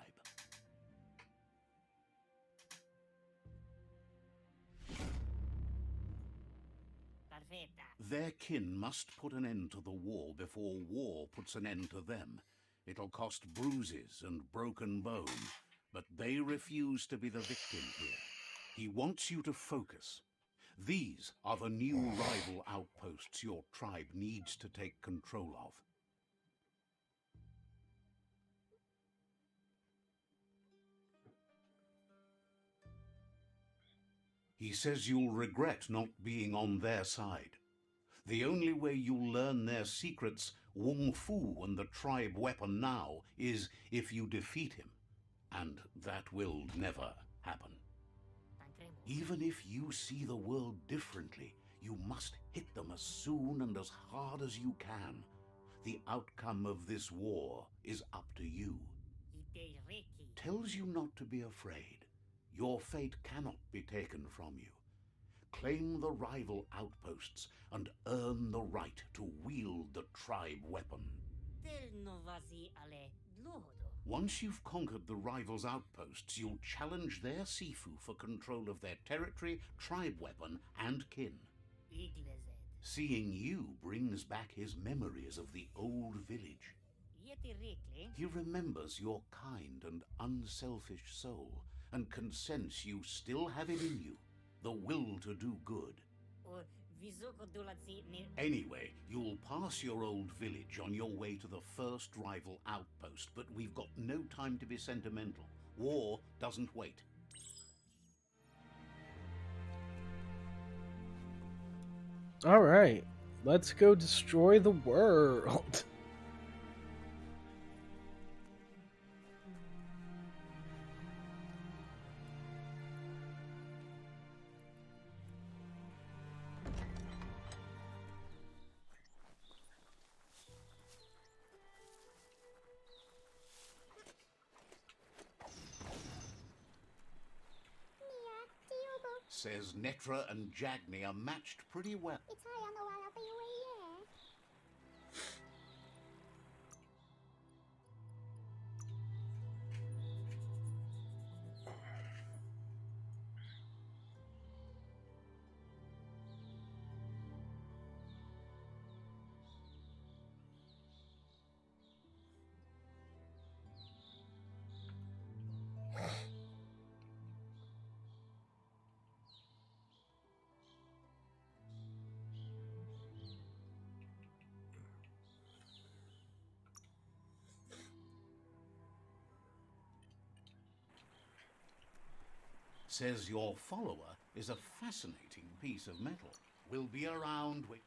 Their kin must put an end to the war before war puts an end to them. It'll cost bruises and broken bone, but they refuse to be the victim here. He wants you to focus. These are the new rival outposts your tribe needs to take control of. He says you'll regret not being on their side. The only way you'll learn their secrets, Wung Fu and the tribe weapon now, is if you defeat him. And that will never happen. Even if you see the world differently, you must hit them as soon and as hard as you can. The outcome of this war is up to you. Tells you not to be afraid. Your fate cannot be taken from you. Claim the rival outposts and earn the right to wield the tribe weapon. Once you've conquered the rivals' outposts, you'll challenge their Sifu for control of their territory, tribe weapon, and kin. Seeing you brings back his memories of the old village. He remembers your kind and unselfish soul, and can sense you still have it in you, the will to do good. Anyway, you'll pass your old village on your way to the first rival outpost, but we've got no time to be sentimental. War doesn't wait. All right, let's go destroy the world. Says Netra and Jagni are matched pretty well. Says your follower is a fascinating piece of metal. Will be around with...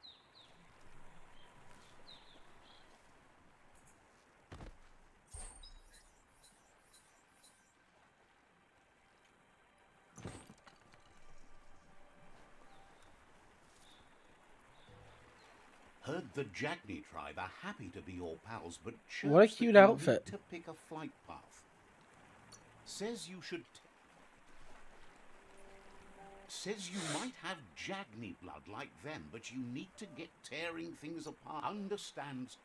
Heard the Jagni tribe are happy to be your pals, but What a chirps cute that you outfit. need to pick a flight path. Says you should... Says you might have Jagni blood like them, but you need to get tearing things apart. Understands...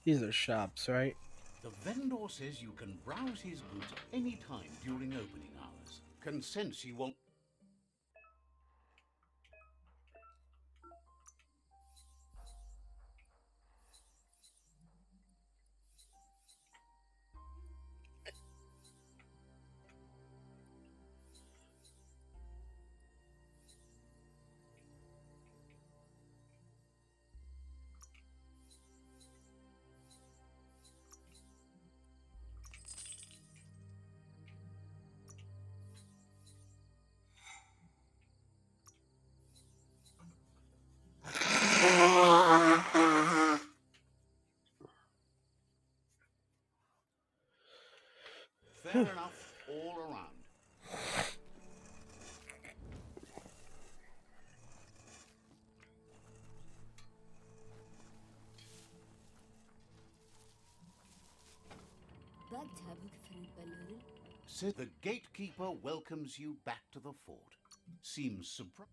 These are shops, right? The vendor says you can browse his goods any time during opening hours. Can sense you won't... Fair enough all around. Says the gatekeeper welcomes you back to the fort. Seems surprised.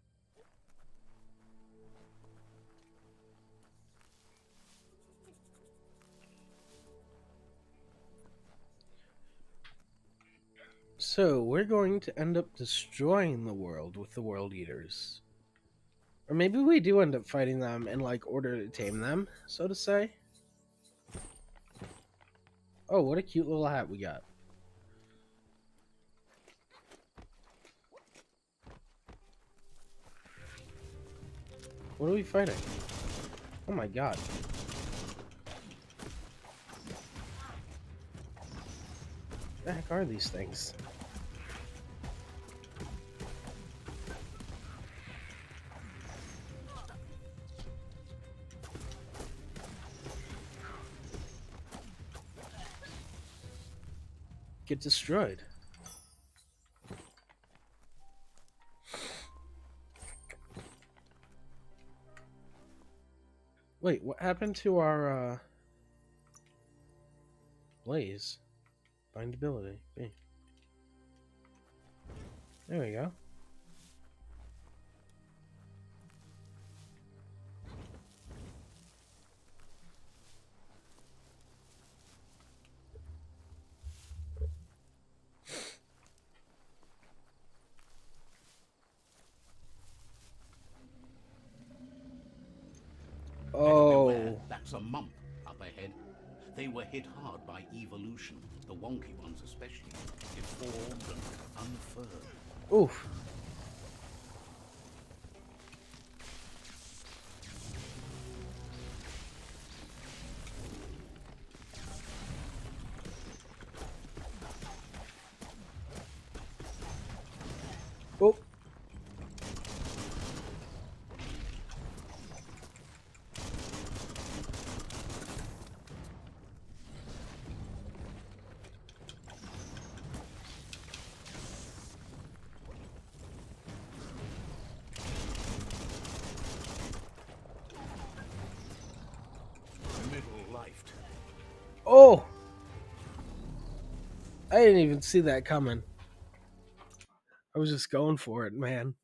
So, we're going to end up destroying the world with the World Eaters. Or maybe we do end up fighting them in, like, order to tame them, so to say. Oh, what a cute little hat we got. What are we fighting? Oh my god. What the heck are these things? Get destroyed. Wait, what happened to our blaze? Bindability. B. There we go. Beware, Oh, that's a mump up ahead. They were hit hard by evolution, the wonky ones especially, deformed and unfurled. oof. Oh. Middle-lifed. Oh! I didn't even see that coming. I was just going for it, man.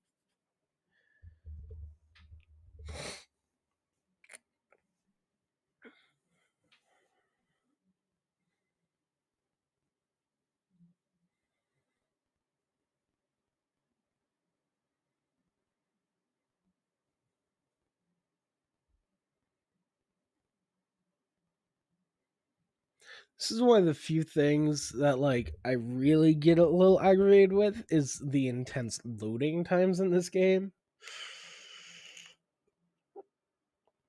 This is one of the few things that like I really get a little aggravated with is the intense loading times in this game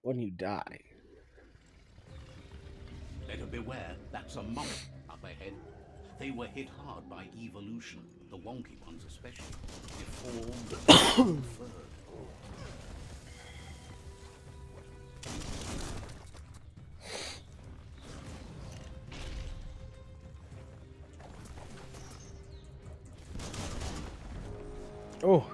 when you die. Better beware, that's a monk up ahead. They were hit hard by evolution, the wonky ones especially. Deformed and furred. Oh.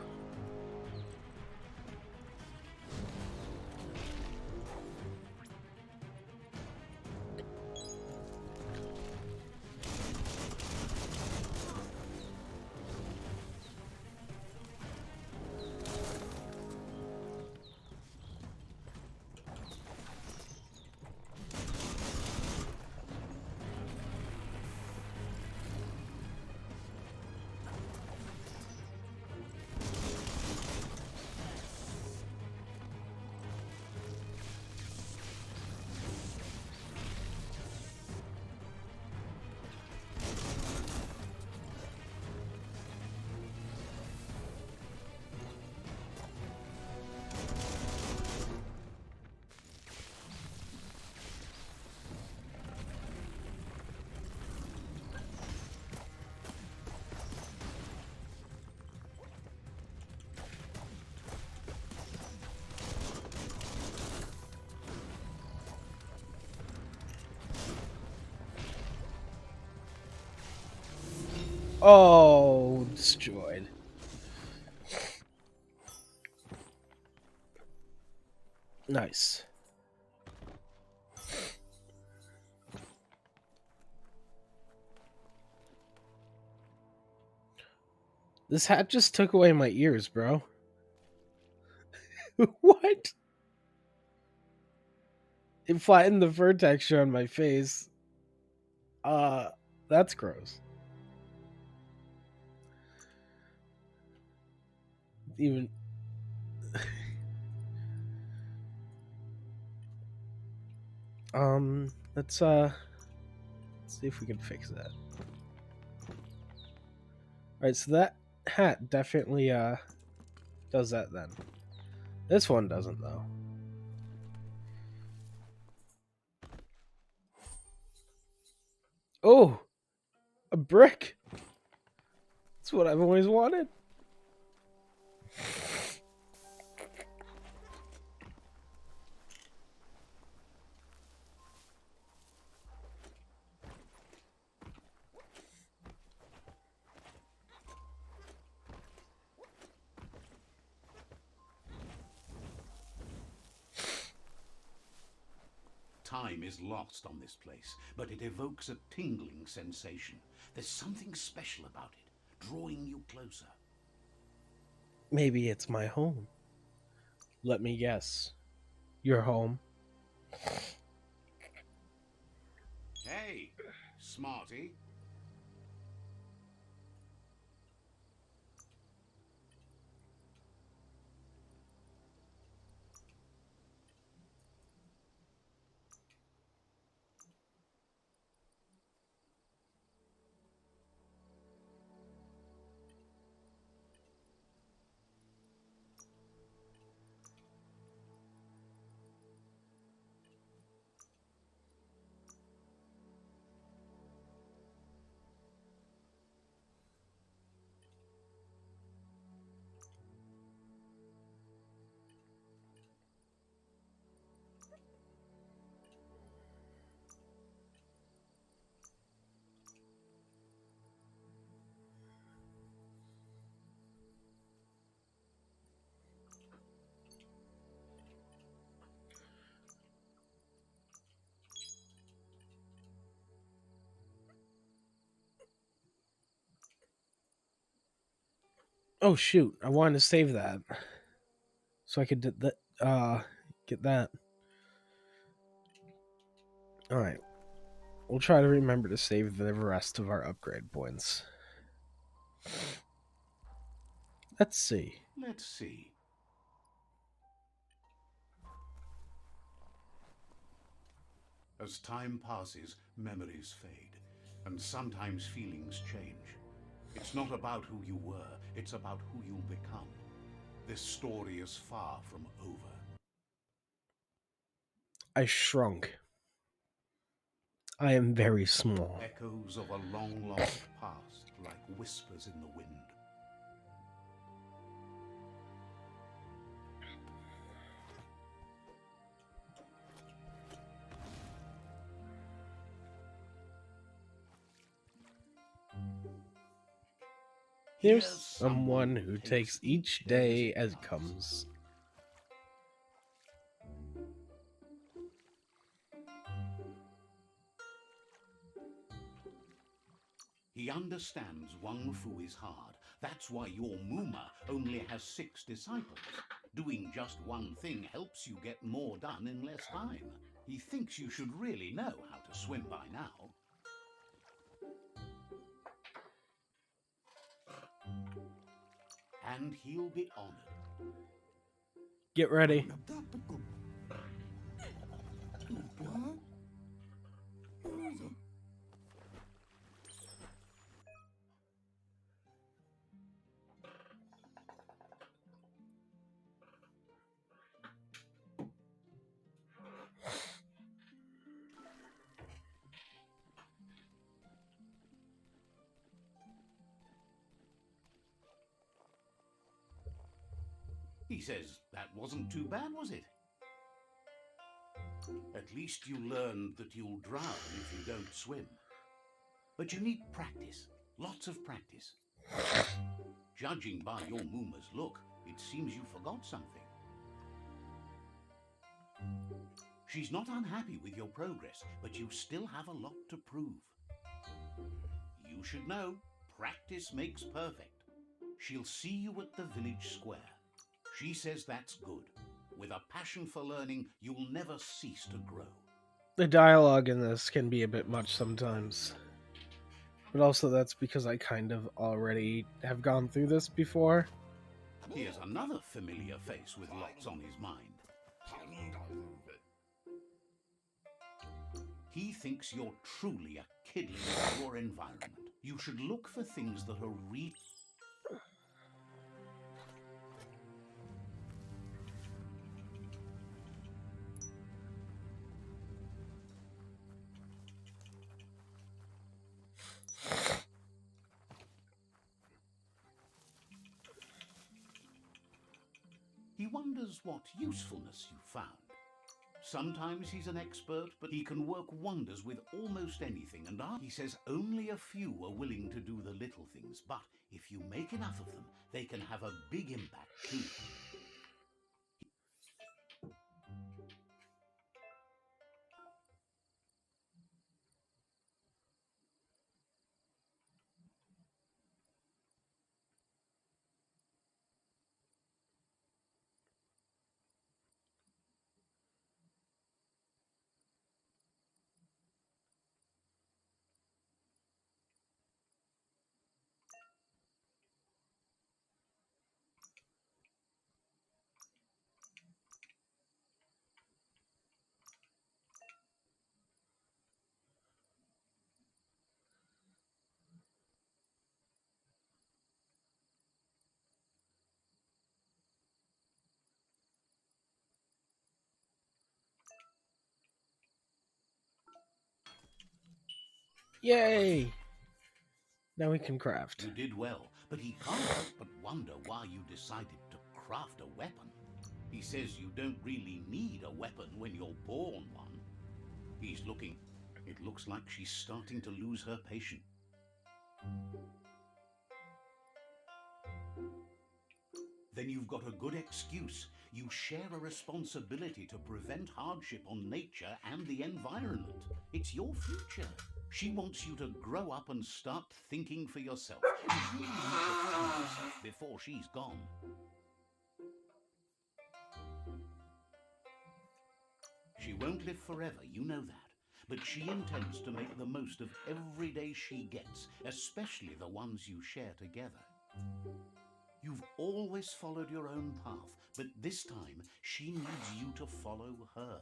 Oh, destroyed. Nice. This hat just took away my ears, bro. What? It flattened the fur texture on my face. That's gross. Even let's see if we can fix that. Alright, so that hat definitely does that then. This one doesn't though. Oh, a brick. That's what I've always wanted. Time is lost on this place, but it evokes a tingling sensation. There's something special about it, drawing you closer. Maybe it's my home. Let me guess. Your home. Hey, smarty. Oh shoot! I wanted to save that so I could get that. All right, we'll try to remember to save the rest of our upgrade points. Let's see. Let's see. As time passes, memories fade, and sometimes feelings change. It's not about who you were, it's about who you'll become. This story is far from over. I shrunk. I am very small. Echoes of a long-lost past, like whispers in the wind. Here's someone who takes each day as it comes. He understands Wang Fu is hard. That's why your Muma only has 6 disciples. Doing just one thing helps you get more done in less time. He thinks you should really know how to swim by now. And he'll be honored. Get ready. He says, that wasn't too bad, was it? At least you learned that you'll drown if you don't swim. But you need practice, lots of practice. Judging by your Muma's look, it seems you forgot something. She's not unhappy with your progress, but you still have a lot to prove. You should know, practice makes perfect. She'll see you at the village square. She says that's good. With a passion for learning, you'll never cease to grow. The dialogue in this can be a bit much sometimes. But also that's because I kind of already have gone through this before. Here's another familiar face with lots on his mind. He thinks you're truly a kidling of your environment. You should look for things that are He wonders what usefulness you found. Sometimes he's an expert, but he can work wonders with almost anything, and he says only a few are willing to do the little things, but if you make enough of them, they can have a big impact too. Yay! Now we can craft. You did well, but he can't help but wonder why you decided to craft a weapon. He says you don't really need a weapon when you're born one. He's looking. It looks like she's starting to lose her patience. Then you've got a good excuse. You share a responsibility to prevent hardship on nature and the environment. It's your future. She wants you to grow up and start thinking for yourself. You really need to find yourself before she's gone. She won't live forever, you know that. But she intends to make the most of every day she gets, especially the ones you share together. You've always followed your own path, but this time she needs you to follow her.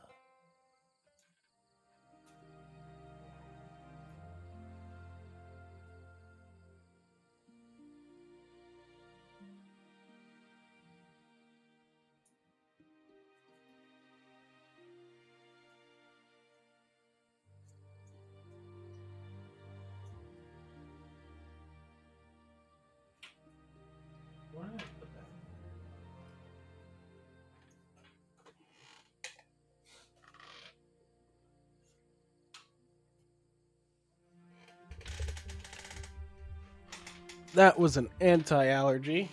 That was an anti-allergy.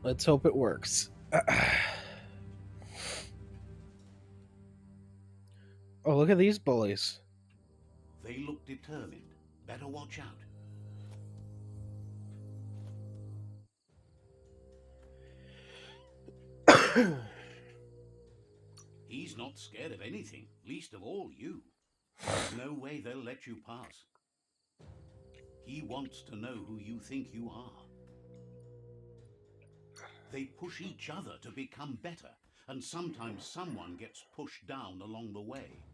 Let's hope it works. Oh, look at these bullies. They look determined. Better watch out. He's not scared of anything, least of all you. There's no way they'll let you pass. He wants to know who you think you are. They push each other to become better, and sometimes someone gets pushed down along the way.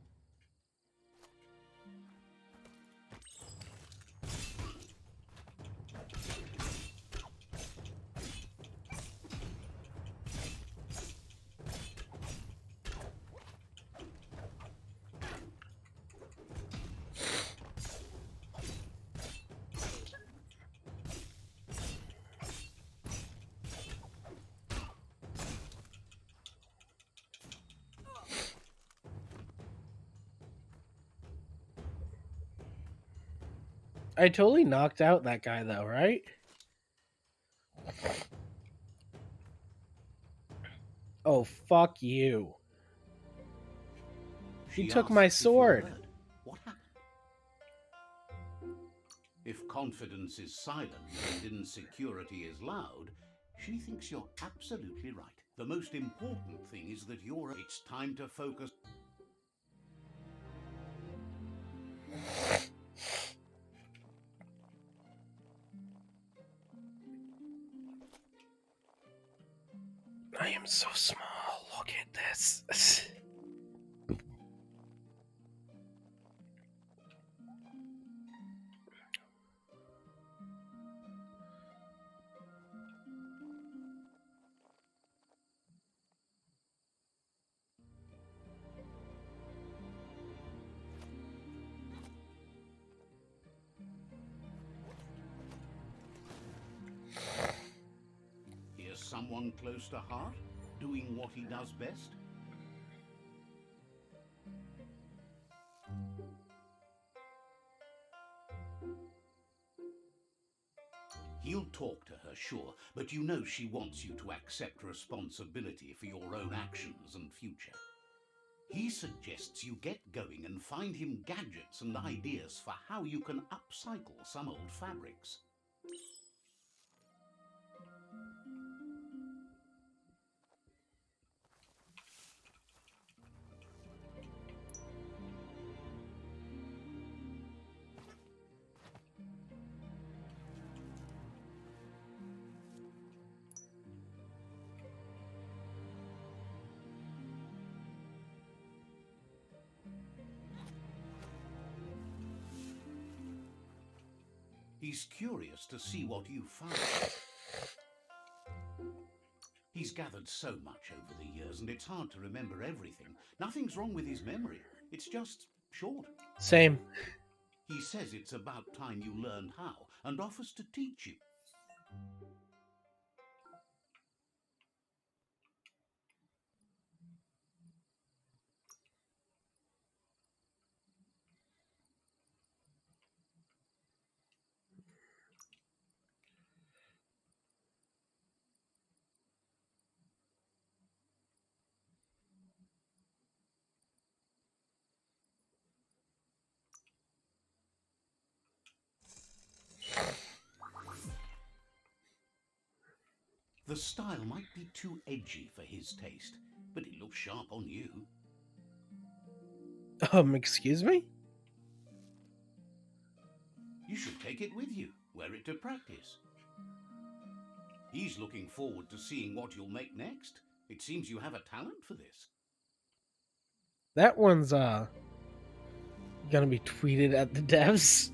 I totally knocked out that guy though, right? Oh, fuck you. He She took my asks if you sword. heard. What happened? If confidence is silent and insecurity is loud, she thinks you're absolutely right. The most important thing is that it's time to focus. I am so small. Look at this. Here's someone close to heart, doing what he does best. He'll talk to her, sure, but you know she wants you to accept responsibility for your own actions and future. He suggests you get going and find him gadgets and ideas for how you can upcycle some old fabrics. He's curious to see what you found. He's gathered so much over the years, and it's hard to remember everything. Nothing's wrong with his memory. It's just short. Same. He says it's about time you learned how, and offers to teach you. The style might be too edgy for his taste, but it looks sharp on you. Excuse me? You should take it with you, wear it to practice. He's looking forward to seeing what you'll make next. It seems you have a talent for this. That one's gonna be tweeted at the devs.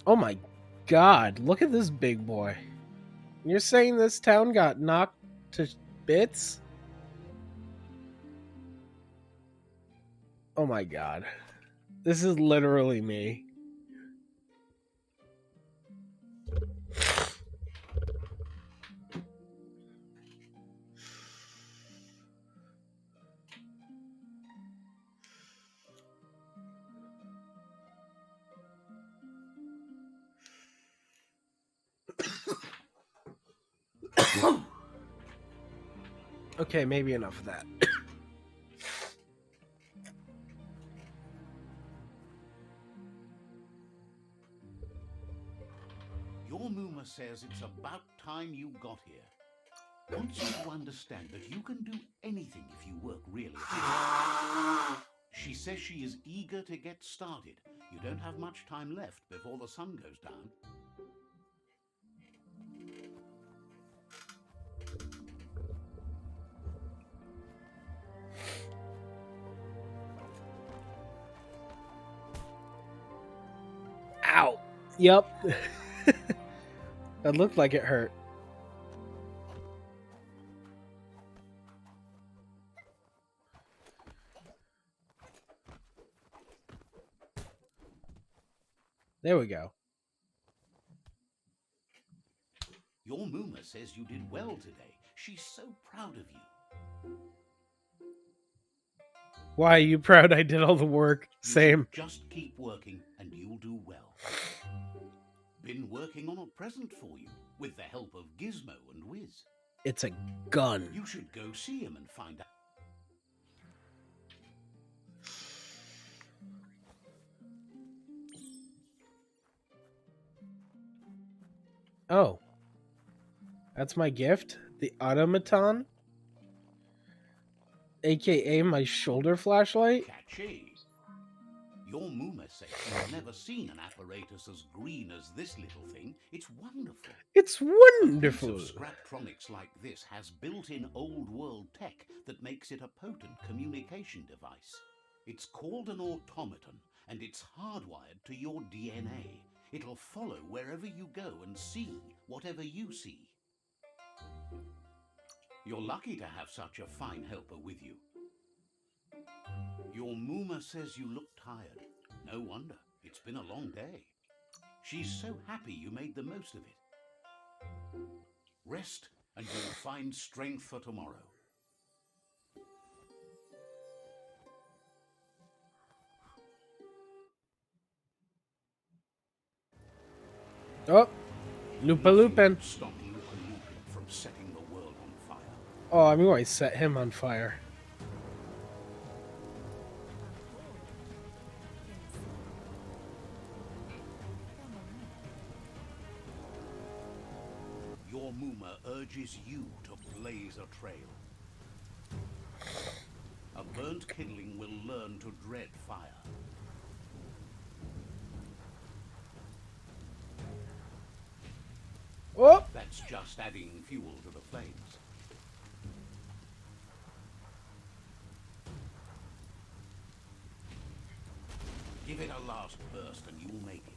Oh my god, look at this big boy. You're saying this town got knocked to bits? Oh my god. This is literally me. Okay, maybe enough of that. Your Muma says it's about time you got here. Wants you to understand that you can do anything if you work really hard. She says she is eager to get started. You don't have much time left before the sun goes down. Ow. Yep. That looked like it hurt. There we go. Your Muma says you did well today. She's so proud of you. Why are you proud I did all the work? You Same. should just keep working and you'll do well. Been working on a present for you with the help of Gizmo and Wiz. It's a gun. You should go see him and find out. Oh. That's my gift? The automaton? AKA my shoulder flashlight? Catchy. Your Muma says she's never seen an apparatus as green as this little thing. It's wonderful. It's A wonderful. piece of Scraptronics like this has built-in old-world tech that makes it a potent communication device. It's called an automaton, and it's hardwired to your DNA. It'll follow wherever you go and see whatever you see. You're lucky to have such a fine helper with you. Your Muma says you look tired. No wonder. It's been a long day. She's so happy you made the most of it. Rest and you'll find strength for tomorrow. Oh. Lupa Lupin. Stop Lupa Lupin from setting the world on fire. Oh, I'm going to set him on fire. Your Muma urges you to blaze a trail. A burnt kindling will learn to dread fire. Oh! That's just adding fuel to the flames. Give it a last burst and you'll make it.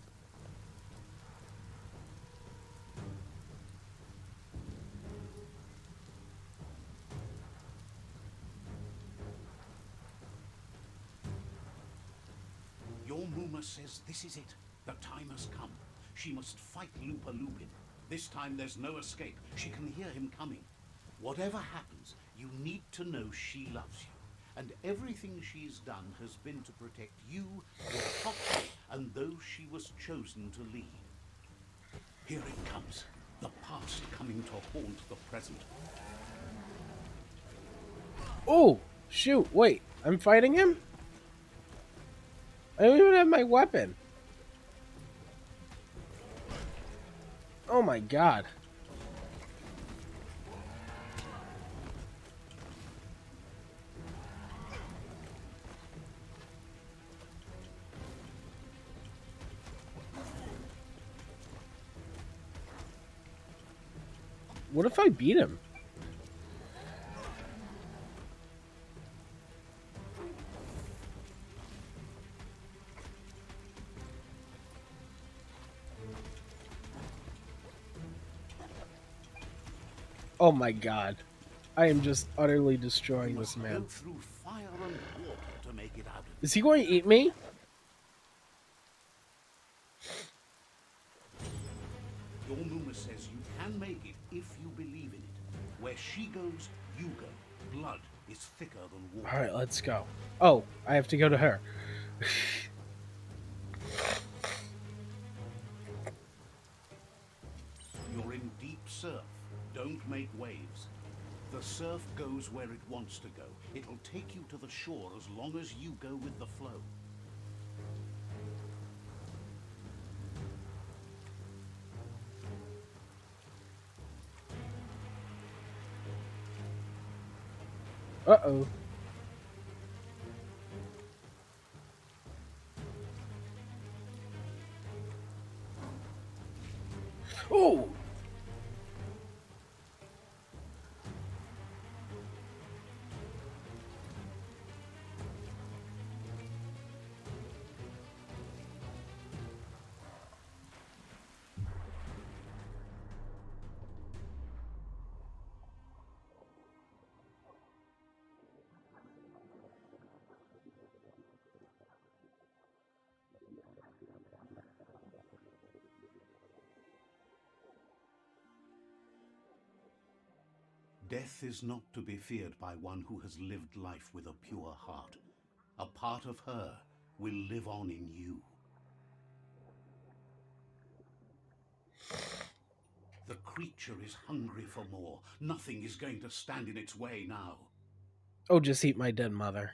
Your Muma says this is it. The time has come. She must fight Lupa Lupin. This time there's no escape. She can hear him coming. Whatever happens, you need to know she loves you. And everything she's done has been to protect you, your property, and those she was chosen to lead. Here it comes. The past coming to haunt the present. Oh! Shoot, wait. I'm fighting him? I don't even have my weapon. Oh my god. What if I beat him? Oh my god. I am just utterly You destroying this must man. go through fire and water to make it out of Is he going to eat me? BIOMUTANT says you can make it if you believe in it. Where she goes, you go. Blood is thicker than water. Alright, let's go. Oh, I have to go to her. You're in deep surf. Don't make waves. The surf goes where it wants to go. It'll take you to the shore as long as you go with the flow. Uh-oh. Oh! Death is not to be feared by one who has lived life with a pure heart. A part of her will live on in you. The creature is hungry for more. Nothing is going to stand in its way now. Oh, just eat my dead mother.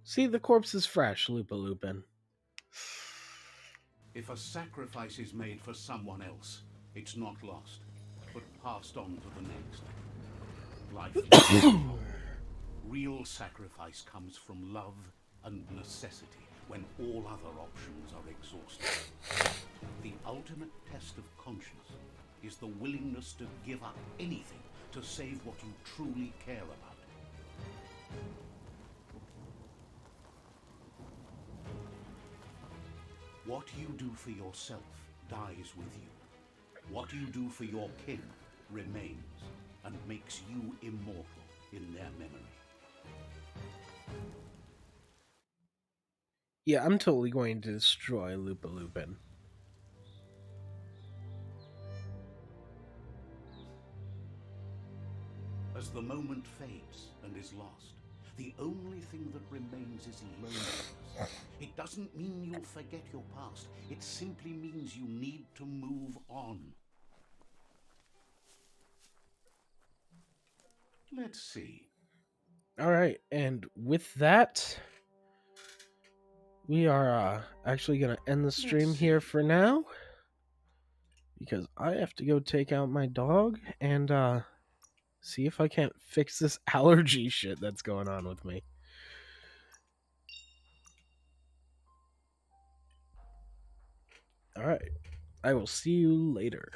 See, the corpse is fresh, Lupa Lupin. If a sacrifice is made for someone else, it's not lost, but passed on to the next. Life moves on. Real sacrifice comes from love and necessity when all other options are exhausted. The ultimate test of conscience is the willingness to give up anything to save what you truly care about. What you do for yourself dies with you. What you do for your kin remains and makes you immortal in their memory. Yeah, I'm totally going to destroy Lupa Lupin. As the moment fades and is lost, the only thing that remains is loneliness. It doesn't mean you'll forget your past. It simply means you need to move on. Let's see. Alright, and with that, we are actually going to end the stream here for now. Because I have to go take out my dog and see if I can't fix this allergy shit that's going on with me. Alright, I will see you later.